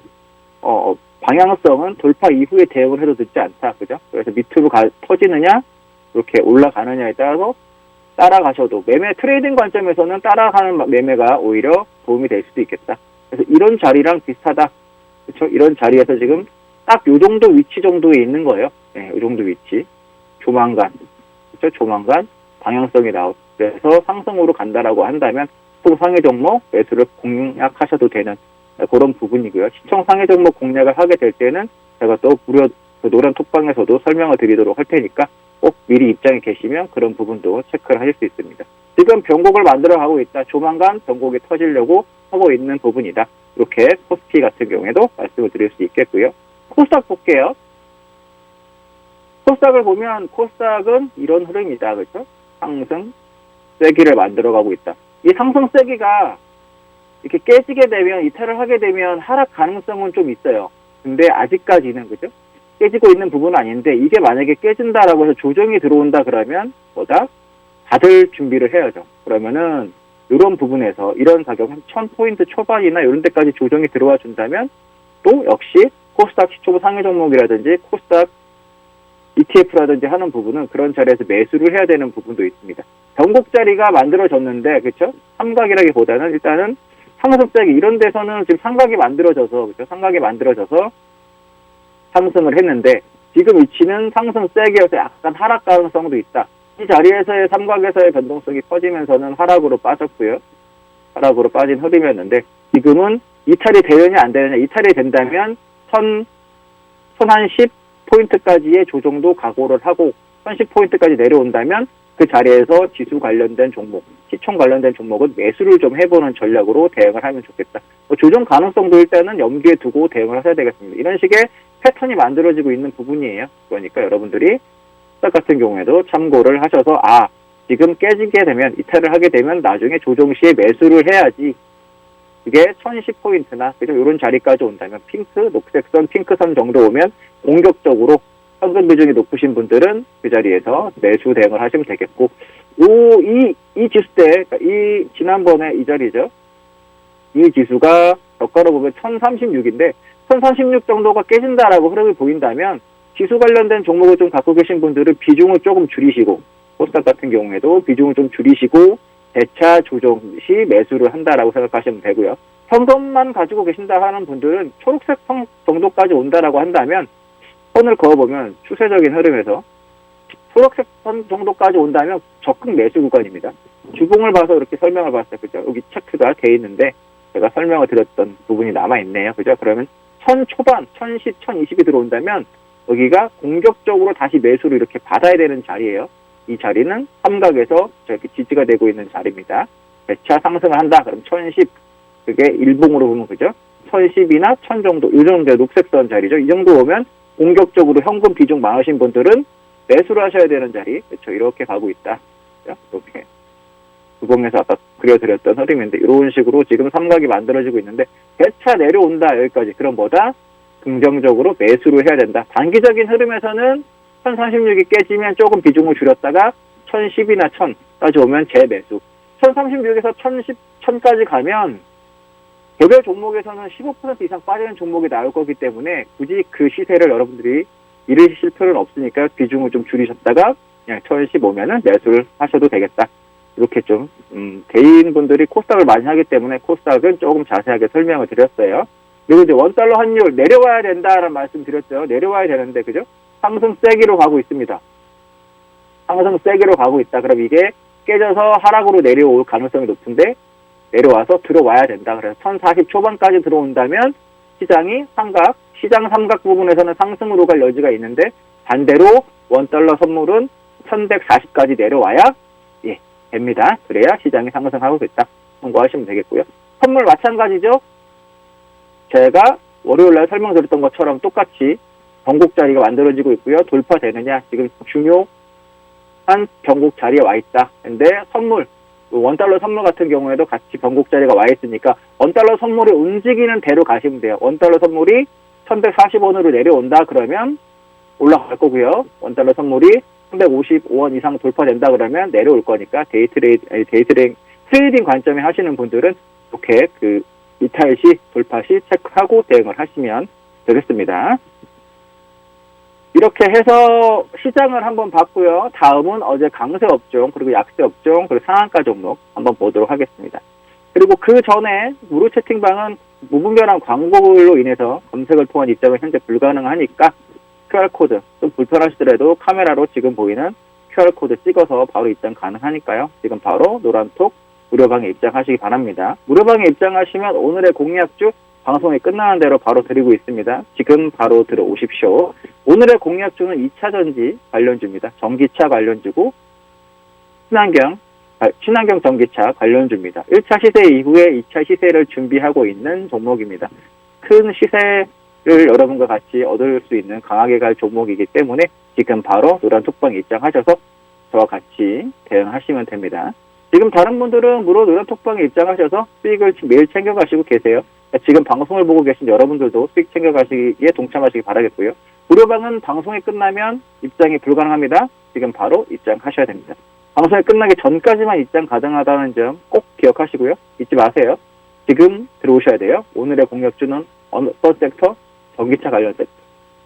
Speaker 1: 방향성은 돌파 이후에 대응을 해도 늦지 않다, 그죠? 그래서 밑으로 터지느냐, 이렇게 올라가느냐에 따라서 따라가셔도, 매매 트레이딩 관점에서는 따라가는 매매가 오히려 도움이 될 수도 있겠다. 그래서 이런 자리랑 비슷하다, 그렇죠? 이런 자리에서 지금 딱 요 정도 위치 정도에 있는 거예요. 네, 요 정도 위치. 조만간, 그렇죠? 조만간 방향성이 그래서 상승으로 간다라고 한다면 상해 종목 매수를 공략하셔도 되는 그런 부분이고요. 시총 상해 종목 공략을 하게 될 때는 제가 또 무료 노란 톡방에서도 설명을 드리도록 할 테니까 꼭 미리 입장에 계시면 그런 부분도 체크를 하실 수 있습니다. 지금 변곡을 만들어 가고 있다. 조만간 변곡이 터지려고 하고 있는 부분이다. 이렇게 코스피 같은 경우에도 말씀을 드릴 수 있겠고요. 코스닥 볼게요. 코스닥을 보면 코스닥은 이런 흐름이다. 그렇죠? 상승 세기를 만들어 가고 있다. 이 상승 세기가 이렇게 깨지게 되면, 이탈을 하게 되면 하락 가능성은 좀 있어요. 근데 아직까지는, 그죠? 깨지고 있는 부분은 아닌데, 이게 만약에 깨진다라고 해서 조정이 들어온다 그러면 뭐다? 받을 준비를 해야죠. 그러면은 이런 부분에서 이런 가격 한 1000포인트 초반이나 이런 데까지 조정이 들어와 준다면 또 역시 코스닥 시초부 상위 종목이라든지 코스닥 ETF라든지 하는 부분은 그런 자리에서 매수를 해야 되는 부분도 있습니다. 변곡 자리가 만들어졌는데, 그렇죠? 삼각이라기보다는 일단은 상승세기 이런 데서는 지금 삼각이 만들어져서, 그렇죠? 삼각이 만들어져서 상승을 했는데, 지금 위치는 상승 세기여서 약간 하락 가능성도 있다. 이 자리에서의 삼각에서의 변동성이 퍼지면서는 하락으로 빠졌고요. 하락으로 빠진 흐름이었는데, 지금은 이탈이 되느냐 안 되느냐. 이탈이 된다면 한 10포인트까지의 조정도 각오를 하고 10포인트까지 내려온다면 그 자리에서 지수 관련된 종목, 시총 관련된 종목은 매수를 좀 해보는 전략으로 대응을 하면 좋겠다. 조정 가능성도 일단은 염두에 두고 대응을 하셔야 되겠습니다. 이런 식의 패턴이 만들어지고 있는 부분이에요. 그러니까 여러분들이 코스닥 같은 경우에도 참고를 하셔서 지금 깨지게 되면, 이탈을 하게 되면 나중에 조정 시에 매수를 해야지. 그게 1010포인트나 그죠? 이런 자리까지 온다면 녹색선, 핑크선 정도 오면 공격적으로 현금 비중이 높으신 분들은 그 자리에서 매수 대응을 하시면 되겠고, 이 지수 때, 지난번에 이 자리죠. 이 지수가 저가로 보면 1036인데, 1036 정도가 깨진다라고 흐름이 보인다면, 지수 관련된 종목을 좀 갖고 계신 분들은 비중을 조금 줄이시고, 코스닥 같은 경우에도 비중을 좀 줄이시고, 대차 조정 시 매수를 한다라고 생각하시면 되고요. 현금만 가지고 계신다 하는 분들은 초록색 선 정도까지 온다라고 한다면, 선을 그어보면 추세적인 흐름에서 초록색 선 정도까지 온다면 적극 매수 구간입니다. 주봉을 봐서 이렇게 설명을 봤어요. 그죠? 여기 체크가 돼 있는데 제가 설명을 드렸던 부분이 남아있네요. 그죠? 그러면 1000 초반, 1010, 1020이 들어온다면 여기가 공격적으로 다시 매수를 이렇게 받아야 되는 자리예요. 이 자리는 삼각에서 저렇게 지지가 되고 있는 자리입니다. 대차 상승을 한다. 그럼 1010, 그게 일봉으로 보면 그죠? 1010이나 1000 정도, 이 정도 녹색선 자리죠. 이 정도 오면 공격적으로 현금 비중 많으신 분들은 매수를 하셔야 되는 자리. 그렇죠. 이렇게 가고 있다. 이렇게. 주봉에서 아까 그려드렸던 흐름인데, 이런 식으로 지금 삼각이 만들어지고 있는데, 대차 내려온다. 여기까지. 그럼 뭐다? 긍정적으로 매수를 해야 된다. 단기적인 흐름에서는 1036이 깨지면 조금 비중을 줄였다가 1010이나 1000까지 오면 재매수. 1036에서 1010까지 가면 개별 종목에서는 15% 이상 빠지는 종목이 나올 거기 때문에 굳이 그 시세를 여러분들이 잃으실 필요는 없으니까 비중을 좀 줄이셨다가 그냥 1010 오면은 매수를 하셔도 되겠다. 이렇게 좀 개인분들이 코스닥을 많이 하기 때문에 코스닥은 조금 자세하게 설명을 드렸어요. 그리고 이제 원달러 환율 내려와야 된다라는 말씀 드렸죠. 내려와야 되는데 그죠? 상승 세기로 가고 있습니다. 상승 세기로 가고 있다. 그럼 이게 깨져서 하락으로 내려올 가능성이 높은데 내려와서 들어와야 된다. 그래서 1040 초반까지 들어온다면 시장 삼각 부분에서는 상승으로 갈 여지가 있는데 반대로 원달러 선물은 1140까지 내려와야 됩니다. 그래야 시장이 상승하고 있다. 참고하시면 되겠고요. 선물 마찬가지죠. 제가 월요일날 설명드렸던 것처럼 똑같이 변곡 자리가 만들어지고 있고요. 돌파되느냐 지금 중요 변곡 자리에 와 있다. 근데 선물, 원달러 선물 같은 경우에도 같이 변곡 자리가 와 있으니까 원달러 선물이 움직이는 대로 가시면 돼요. 원달러 선물이 1140원으로 내려온다 그러면 올라갈 거고요. 원달러 선물이 355원 이상 돌파된다 그러면 내려올 거니까 트레이딩 관점에 하시는 분들은 이렇게 그 이탈 시, 돌파 시 체크하고 대응을 하시면 되겠습니다. 이렇게 해서 시장을 한번 봤고요. 다음은 어제 강세 업종, 그리고 약세 업종, 그리고 상한가 종목 한번 보도록 하겠습니다. 그리고 그 전에 무료 채팅방은 무분별한 광고로 인해서 검색을 통한 입장은 현재 불가능하니까 QR코드, 좀 불편하시더라도 카메라로 지금 보이는 QR코드 찍어서 바로 입장 가능하니까요. 지금 바로 노란톡 무료방에 입장하시기 바랍니다. 무료방에 입장하시면 오늘의 공략주 방송이 끝나는 대로 바로 드리고 있습니다. 지금 바로 들어오십시오. 오늘의 공략주는 2차전지 관련주입니다. 전기차 관련주고 친환경 전기차 관련주입니다. 1차 시세 이후에 2차 시세를 준비하고 있는 종목입니다. 큰 시세를 여러분과 같이 얻을 수 있는 강하게 갈 종목이기 때문에 지금 바로 노란 톡방에 입장하셔서 저와 같이 대응하시면 됩니다. 지금 다른 분들은 무료 노란 톡방에 입장하셔서 수익을 매일 챙겨가시고 계세요. 지금 방송을 보고 계신 여러분들도 수익 챙겨가시기에 동참하시기 바라겠고요. 무료방은 방송이 끝나면 입장이 불가능합니다. 지금 바로 입장하셔야 됩니다. 방송이 끝나기 전까지만 입장 가능하다는 점 꼭 기억하시고요. 잊지 마세요. 지금 들어오셔야 돼요. 오늘의 공략주는 어떤 섹터? 전기차 관련 섹터.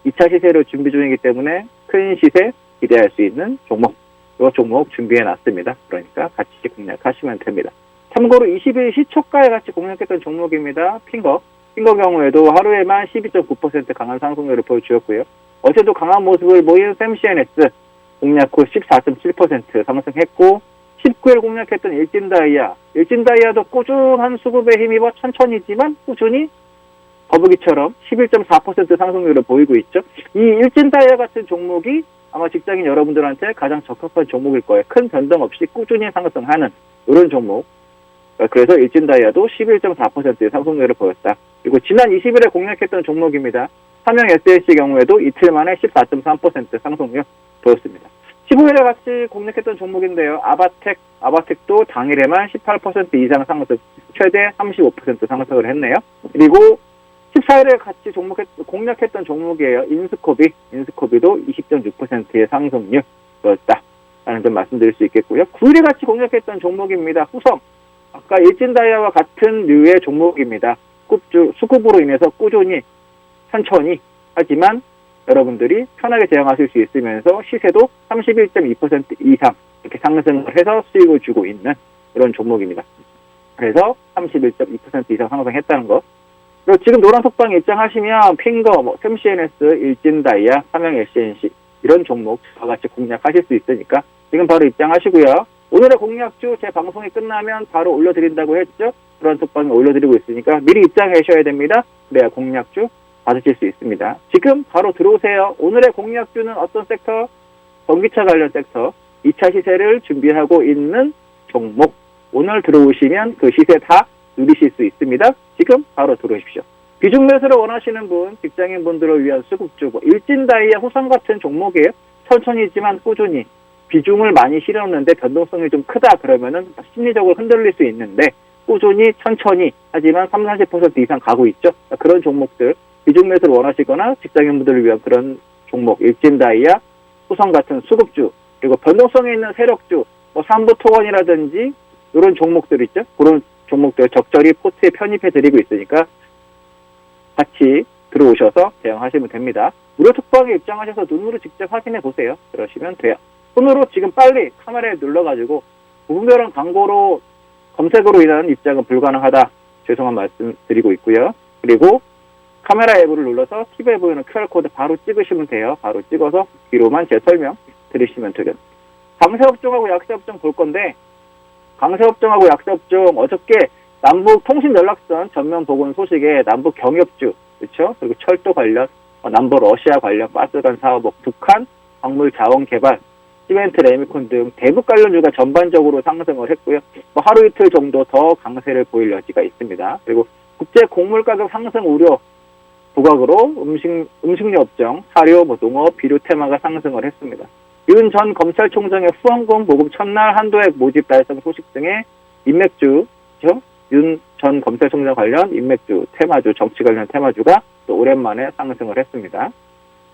Speaker 1: 2차 시세를 준비 중이기 때문에 큰 시세 기대할 수 있는 종목. 이 종목 준비해놨습니다. 그러니까 같이 공략하시면 됩니다. 참고로 20일 시초가에 같이 공략했던 종목입니다. 핑거 경우에도 하루에만 12.9% 강한 상승률을 보여주었고요. 어제도 강한 모습을 보인 샘CNS 공략 후 14.7% 상승했고 19일 공략했던 일진다이아도 꾸준한 수급에 힘입어 천천히지만 꾸준히 거북이처럼 11.4% 상승률을 보이고 있죠. 이 일진다이아 같은 종목이 아마 직장인 여러분들한테 가장 적합한 종목일 거예요. 큰 변동 없이 꾸준히 상승하는 이런 종목. 그래서 일진다이아도 11.4%의 상승률을 보였다. 그리고 지난 20일에 공략했던 종목입니다. 삼형 SLC 경우에도 이틀 만에 14.3% 상승률 보였습니다. 15일에 같이 공략했던 종목인데요. 아바텍도 당일에만 18% 이상 상승, 최대 35% 상승을 했네요. 그리고 14일에 같이 공략했던 종목이에요. 인스코비도 20.6%의 상승률이었다라는 점 말씀드릴 수 있겠고요. 9일에 같이 공략했던 종목입니다. 후성. 아까 일진다이아와 같은 류의 종목입니다. 수급으로 인해서 꾸준히, 천천히, 하지만 여러분들이 편하게 대응하실 수 있으면서 시세도 31.2% 이상 이렇게 상승을 해서 수익을 주고 있는 이런 종목입니다. 그래서 31.2% 이상 상승했다는 것. 그리고 지금 노란 톡방에 입장하시면 핑거, 샘CNS, 일진다이아, 삼형 SNC 이런 종목 다 같이 공략하실 수 있으니까 지금 바로 입장하시고요. 오늘의 공략주 제 방송이 끝나면 바로 올려드린다고 했죠. 노란 톡방에 올려드리고 있으니까 미리 입장하셔야 됩니다. 그래야 공략주 받으실 수 있습니다. 지금 바로 들어오세요. 오늘의 공략주는 어떤 섹터? 전기차 관련 섹터. 2차 시세를 준비하고 있는 종목. 오늘 들어오시면 그 시세 다 누리실 수 있습니다. 지금 바로 들어오십시오. 비중 매수를 원하시는 분, 직장인분들을 위한 수급주, 일진다이아, 후성 같은 종목이에요. 천천히지만 꾸준히 비중을 많이 실었는데 변동성이 좀 크다 그러면은 심리적으로 흔들릴 수 있는데 꾸준히 천천히 하지만 30-40% 이상 가고 있죠. 그런 종목들 비중 매수를 원하시거나 직장인분들을 위한 그런 종목, 일진다이아, 후성 같은 수급주, 그리고 변동성이 있는 세력주, 삼부토건이라든지 이런 종목들 있죠. 그런 종목들 적절히 포트에 편입해드리고 있으니까 같이 들어오셔서 대응하시면 됩니다. 무료 특방에 입장하셔서 눈으로 직접 확인해 보세요. 그러시면 돼요. 손으로 지금 빨리 카메라에 눌러가지고 무분별한 광고로 검색으로 인한 입장은 불가능하다. 죄송한 말씀 드리고 있고요. 그리고 카메라 앱을 눌러서 TV에 보이는 QR코드 바로 찍으시면 돼요. 바로 찍어서 뒤로만 제 설명 들으시면 되겠습니다. 강세업종하고 약세업종 볼 건데 강세업종하고 약세업종 어저께 남북 통신연락선 전면 복원 소식에 남북 경협주, 그렇죠? 그리고 철도 관련, 남북 러시아 관련 가스관 사업, 북한 광물 자원 개발, 시멘트, 레미콘 등 대북 관련주가 전반적으로 상승을 했고요. 하루 이틀 정도 더 강세를 보일 여지가 있습니다. 그리고 국제 곡물 가격 상승 우려 부각으로 음식료 업종, 사료, 농업, 비료 테마가 상승을 했습니다. 윤 전 검찰총장의 후원금 보급 첫날 한도액 모집 달성 소식 등의 인맥주, 윤 전 검찰총장 관련 인맥주, 테마주, 정치 관련 테마주가 또 오랜만에 상승을 했습니다.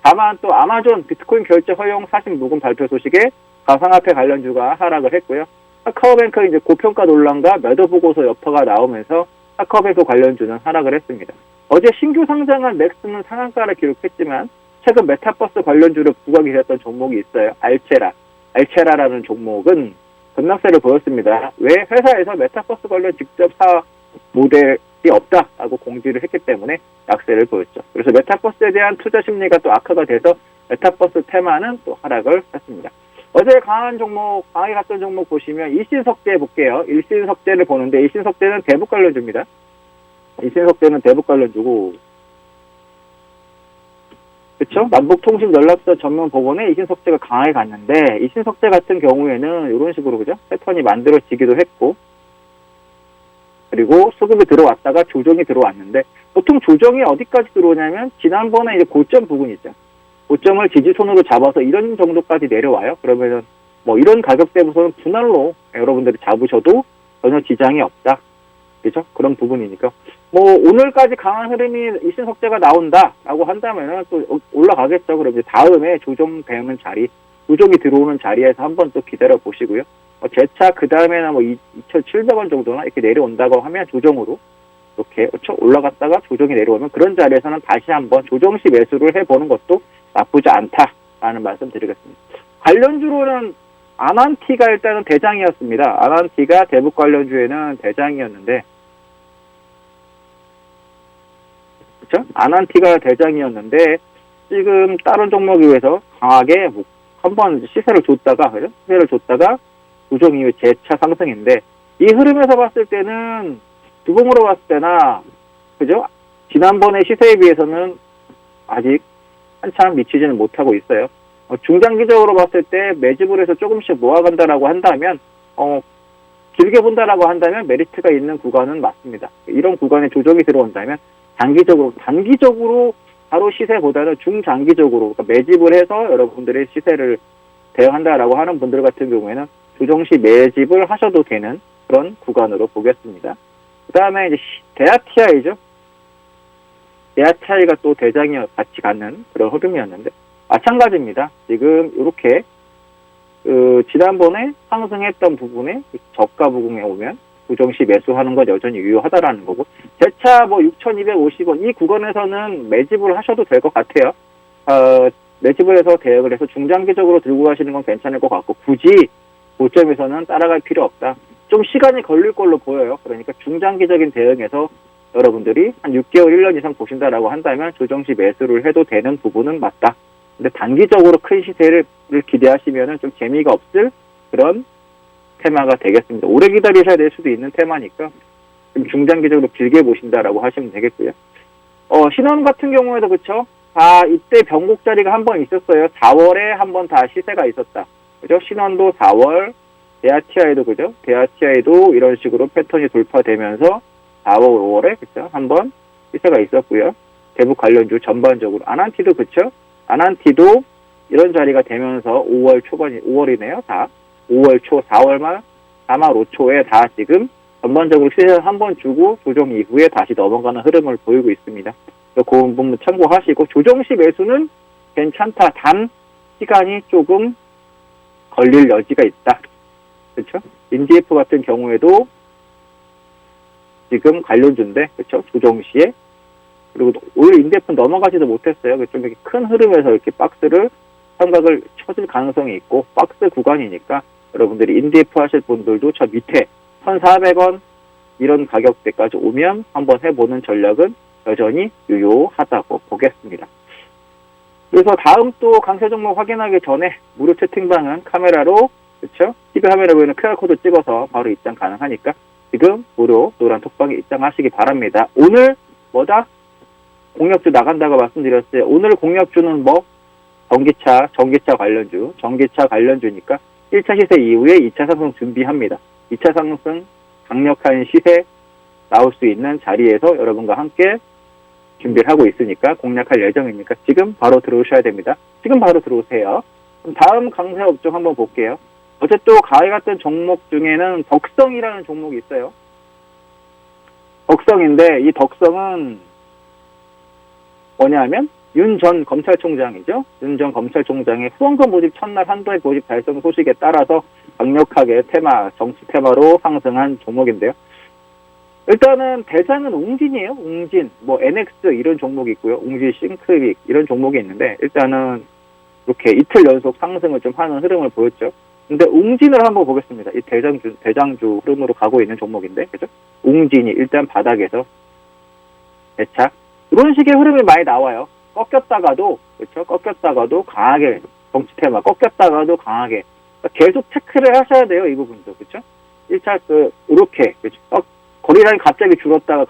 Speaker 1: 다만 또 아마존 비트코인 결제 허용 사실 무금 발표 소식에 가상화폐 관련주가 하락을 했고요. 카카오뱅크 이제 고평가 논란과 매도 보고서 여파가 나오면서 카카오뱅크 관련주는 하락을 했습니다. 어제 신규 상장한 넥스는 상한가를 기록했지만 최근 메타버스 관련주로 부각이 됐던 종목이 있어요. 알체라라는 종목은 급락세를 보였습니다. 왜? 회사에서 메타버스 관련 직접 사업 모델이 없다라고 공지를 했기 때문에 약세를 보였죠. 그래서 메타버스에 대한 투자 심리가 또 악화가 돼서 메타버스 테마는 또 하락을 했습니다. 어제 강하게 갔던 종목 보시면 일신석재 볼게요. 일신석재를 보는데 일신석재는 대북 관련주입니다. 일신석재는 대북 관련주고, 그렇죠? 남북통신연락사 전면 법원에 일신석재가 강하게 갔는데 일신석재 같은 경우에는 이런 식으로 그죠? 패턴이 만들어지기도 했고, 그리고 수급이 들어왔다가 조정이 들어왔는데 보통 조정이 어디까지 들어오냐면 지난번에 이제 고점 부분 있죠. 고점을 지지선으로 잡아서 이런 정도까지 내려와요. 그러면은 뭐 이런 가격대부터는 분할로 여러분들이 잡으셔도 전혀 지장이 없다. 그죠? 그런 부분이니까. 뭐 오늘까지 강한 흐름이 일신석재가 나온다라고 한다면은 또 올라가겠죠. 그럼 이제 다음에 조정되는 자리, 조정이 들어오는 자리에서 한번 또 기다려 보시고요. 재차 그 다음에나 뭐 2,700원 정도나 이렇게 내려온다고 하면 조정으로 이렇게 올라갔다가 조정이 내려오면 그런 자리에서는 다시 한번 조정시 매수를 해보는 것도 나쁘지 않다라는 말씀 드리겠습니다. 관련주로는 아난티가 일단은 대장이었습니다. 아난티가 대북 관련주에는 대장이었는데, 그렇죠? 아난티가 대장이었는데 지금 다른 종목에 비해서 강하게 한번 시세를 줬다가, 그죠? 시세를 줬다가 조정 이후 재차 상승인데 이 흐름에서 봤을 때는 두봉으로 봤을 때나, 그죠? 지난번에 시세에 비해서는 아직 한참 미치지는 못하고 있어요. 중장기적으로 봤을 때 매집을 해서 조금씩 모아간다라고 한다면, 길게 본다라고 한다면 메리트가 있는 구간은 맞습니다. 이런 구간에 조정이 들어온다면 단기적으로 바로 시세보다는 중장기적으로, 그러니까 매집을 해서 여러분들의 시세를 대응한다라고 하는 분들 같은 경우에는 조정시 매집을 하셔도 되는 그런 구간으로 보겠습니다. 그 다음에 이제 대아티아이죠. 대아티아이가 또 대장이 같이 가는 그런 흐름이었는데 마찬가지입니다. 지금 이렇게 지난번에 상승했던 부분에 저가 부분에 오면 조정시 매수하는 건 여전히 유효하다라는 거고, 재차 뭐 6,250원 이 구간에서는 매집을 하셔도 될 것 같아요. 매집을 해서 대응을 해서 중장기적으로 들고 가시는 건 괜찮을 것 같고, 굳이 고점에서는 따라갈 필요 없다. 좀 시간이 걸릴 걸로 보여요. 그러니까 중장기적인 대응에서 여러분들이 한 6개월, 1년 이상 보신다라고 한다면 조정시 매수를 해도 되는 부분은 맞다. 근데 단기적으로 큰 시세를 기대하시면은 좀 재미가 없을 그런 테마가 되겠습니다. 오래 기다리셔야 될 수도 있는 테마니까 좀 중장기적으로 길게 보신다라고 하시면 되겠고요. 신원 같은 경우에도 그렇죠. 이때 변곡 자리가 한 번 있었어요. 4월에 한 번 다 시세가 있었다. 그죠? 신원도 4월, 대아티아이도 그죠? 대아티아이도 이런 식으로 패턴이 돌파되면서 4월, 5월에 그죠? 한 번 시세가 있었고요. 대북 관련주 전반적으로 아난티도 그렇죠? 아난티도 이런 자리가 되면서 5월 초반이 5월이네요. 다 5월 초, 4월 말, 4월 5초에 다 지금 전반적으로 시세를 한 번 주고 조정 이후에 다시 넘어가는 흐름을 보이고 있습니다. 그 부분 참고하시고 조정시 매수는 괜찮다. 단 시간이 조금 걸릴 여지가 있다. 그렇죠? 인디에프 같은 경우에도 지금 관련주인데, 그렇죠? 조정시에. 그리고 오히려 인디에프 넘어가지도 못했어요. 좀 이렇게 큰 흐름에서 이렇게 박스를 삼각을 쳐줄 가능성이 있고, 박스 구간이니까 여러분들이 인디에프 하실 분들도 저 밑에 1,400원 이런 가격대까지 오면 한번 해보는 전략은 여전히 유효하다고 보겠습니다. 그래서 다음 또 강세 종목 확인하기 전에 무료 채팅방은 카메라로, 그렇죠? TV 화면에 보이는 QR코드 찍어서 바로 입장 가능하니까 지금 무료 노란 톡방에 입장하시기 바랍니다. 오늘 공략주 나간다고 말씀드렸어요. 오늘 공략주는 전기차 관련주니까 1차 시세 이후에 2차 상승 준비합니다. 2차 상승 강력한 시세 나올 수 있는 자리에서 여러분과 함께 준비를 하고 있으니까 공략할 예정이니까 지금 바로 들어오셔야 됩니다. 지금 바로 들어오세요. 그럼 다음 강세 업종 한번 볼게요. 어제 또 가위 같은 종목 중에는 덕성이라는 종목이 있어요. 덕성인데 이 덕성은 뭐냐면 윤 전 검찰총장이죠. 윤 전 검찰총장의 후원금 모집 첫날 한도액 모집 달성 소식에 따라서 강력하게 정치 테마로 상승한 종목인데요. 일단은 대장은 웅진이에요. 웅진, 뭐 NX 이런 종목이 있고요. 웅진 싱크빅 이런 종목이 있는데 일단은 이렇게 이틀 연속 상승을 좀 하는 흐름을 보였죠. 근데 웅진을 한번 보겠습니다. 이 대장주 흐름으로 가고 있는 종목인데, 그죠? 웅진이 일단 바닥에서 대착. 이런 식의 흐름이 많이 나와요. 꺾였다가도, 그렇죠? 꺾였다가도 강하게, 정치 테마, 꺾였다가도 강하게. 그러니까 계속 체크를 하셔야 돼요, 이 부분도, 그렇죠? 1차, 이렇게, 그렇죠? 거리량이 갑자기 줄었다가,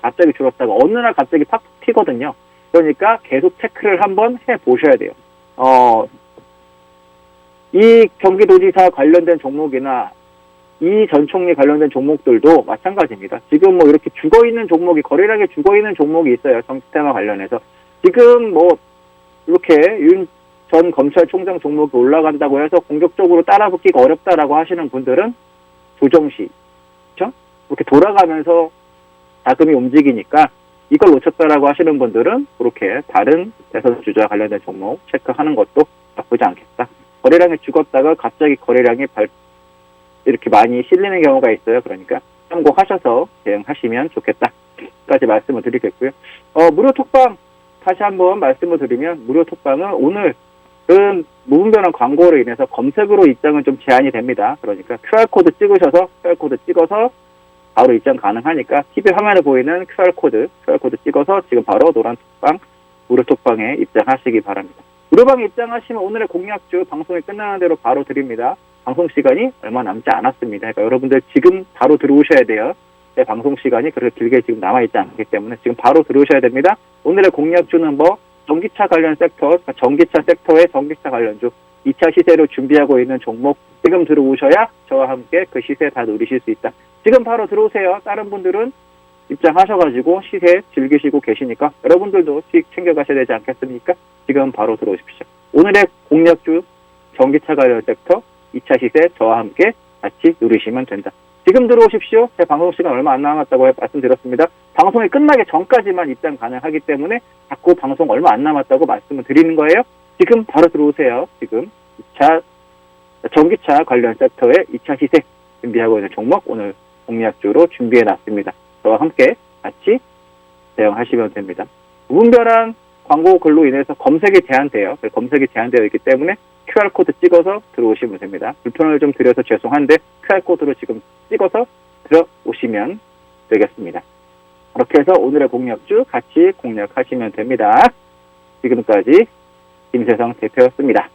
Speaker 1: 어느 날 갑자기 팍 튀거든요. 그러니까 계속 체크를 한번 해 보셔야 돼요. 이 경기도지사 관련된 종목이나 이 전 총리 관련된 종목들도 마찬가지입니다. 지금 뭐 이렇게 죽어있는 종목이, 거래량에 죽어있는 종목이 있어요. 정치 테마 관련해서. 지금 뭐 이렇게 윤 전 검찰총장 종목이 올라간다고 해서 공격적으로 따라붙기가 어렵다라고 하시는 분들은 조정시, 그렇죠? 이렇게 돌아가면서 자금이 움직이니까 이걸 놓쳤다라고 하시는 분들은 그렇게 다른 대선 주자와 관련된 종목 체크하는 것도 나쁘지 않겠다. 거래량이 죽었다가 갑자기 거래량이 이렇게 많이 실리는 경우가 있어요. 그러니까 참고하셔서 대응하시면 좋겠다까지 말씀을 드리겠고요. 무료 톡방 다시 한번 말씀을 드리면 무료 톡방은 오늘은 무분별한 광고로 인해서 검색으로 입장은 좀 제한이 됩니다. 그러니까 QR코드 찍어서 바로 입장 가능하니까 TV 화면에 보이는 QR코드 찍어서 지금 바로 노란 톡방, 무료 톡방에 입장하시기 바랍니다. 무료방에 입장하시면 오늘의 공약주 방송이 끝나는 대로 바로 드립니다. 방송 시간이 얼마 남지 않았습니다. 그러니까 여러분들 지금 바로 들어오셔야 돼요. 제 방송 시간이 그렇게 길게 지금 남아있지 않기 때문에 지금 바로 들어오셔야 됩니다. 오늘의 공약주는 전기차 관련 섹터, 전기차 섹터의 전기차 관련주, 2차 시세로 준비하고 있는 종목 지금 들어오셔야 저와 함께 그 시세 다 누리실 수 있다. 지금 바로 들어오세요. 다른 분들은 입장하셔가지고 시세 즐기시고 계시니까 여러분들도 수익 챙겨가셔야 되지 않겠습니까? 지금 바로 들어오십시오. 오늘의 공략주 전기차 관련 섹터 2차 시세 저와 함께 같이 누리시면 된다. 지금 들어오십시오. 제 방송 시간 얼마 안 남았다고 말씀드렸습니다. 방송이 끝나기 전까지만 입장 가능하기 때문에 자꾸 방송 얼마 안 남았다고 말씀을 드리는 거예요. 지금 바로 들어오세요. 지금 전기차 관련 섹터의 2차 시세 준비하고 있는 종목 오늘 공략주로 준비해놨습니다. 저와 함께 같이 대응하시면 됩니다. 무분별한 광고 글로 인해서 검색이 제한돼요. 검색이 제한되어 있기 때문에 QR코드 찍어서 들어오시면 됩니다. 불편을 좀 드려서 죄송한데 QR코드로 지금 찍어서 들어오시면 되겠습니다. 그렇게 해서 오늘의 공략주 같이 공략하시면 됩니다. 지금까지 김세성 대표였습니다.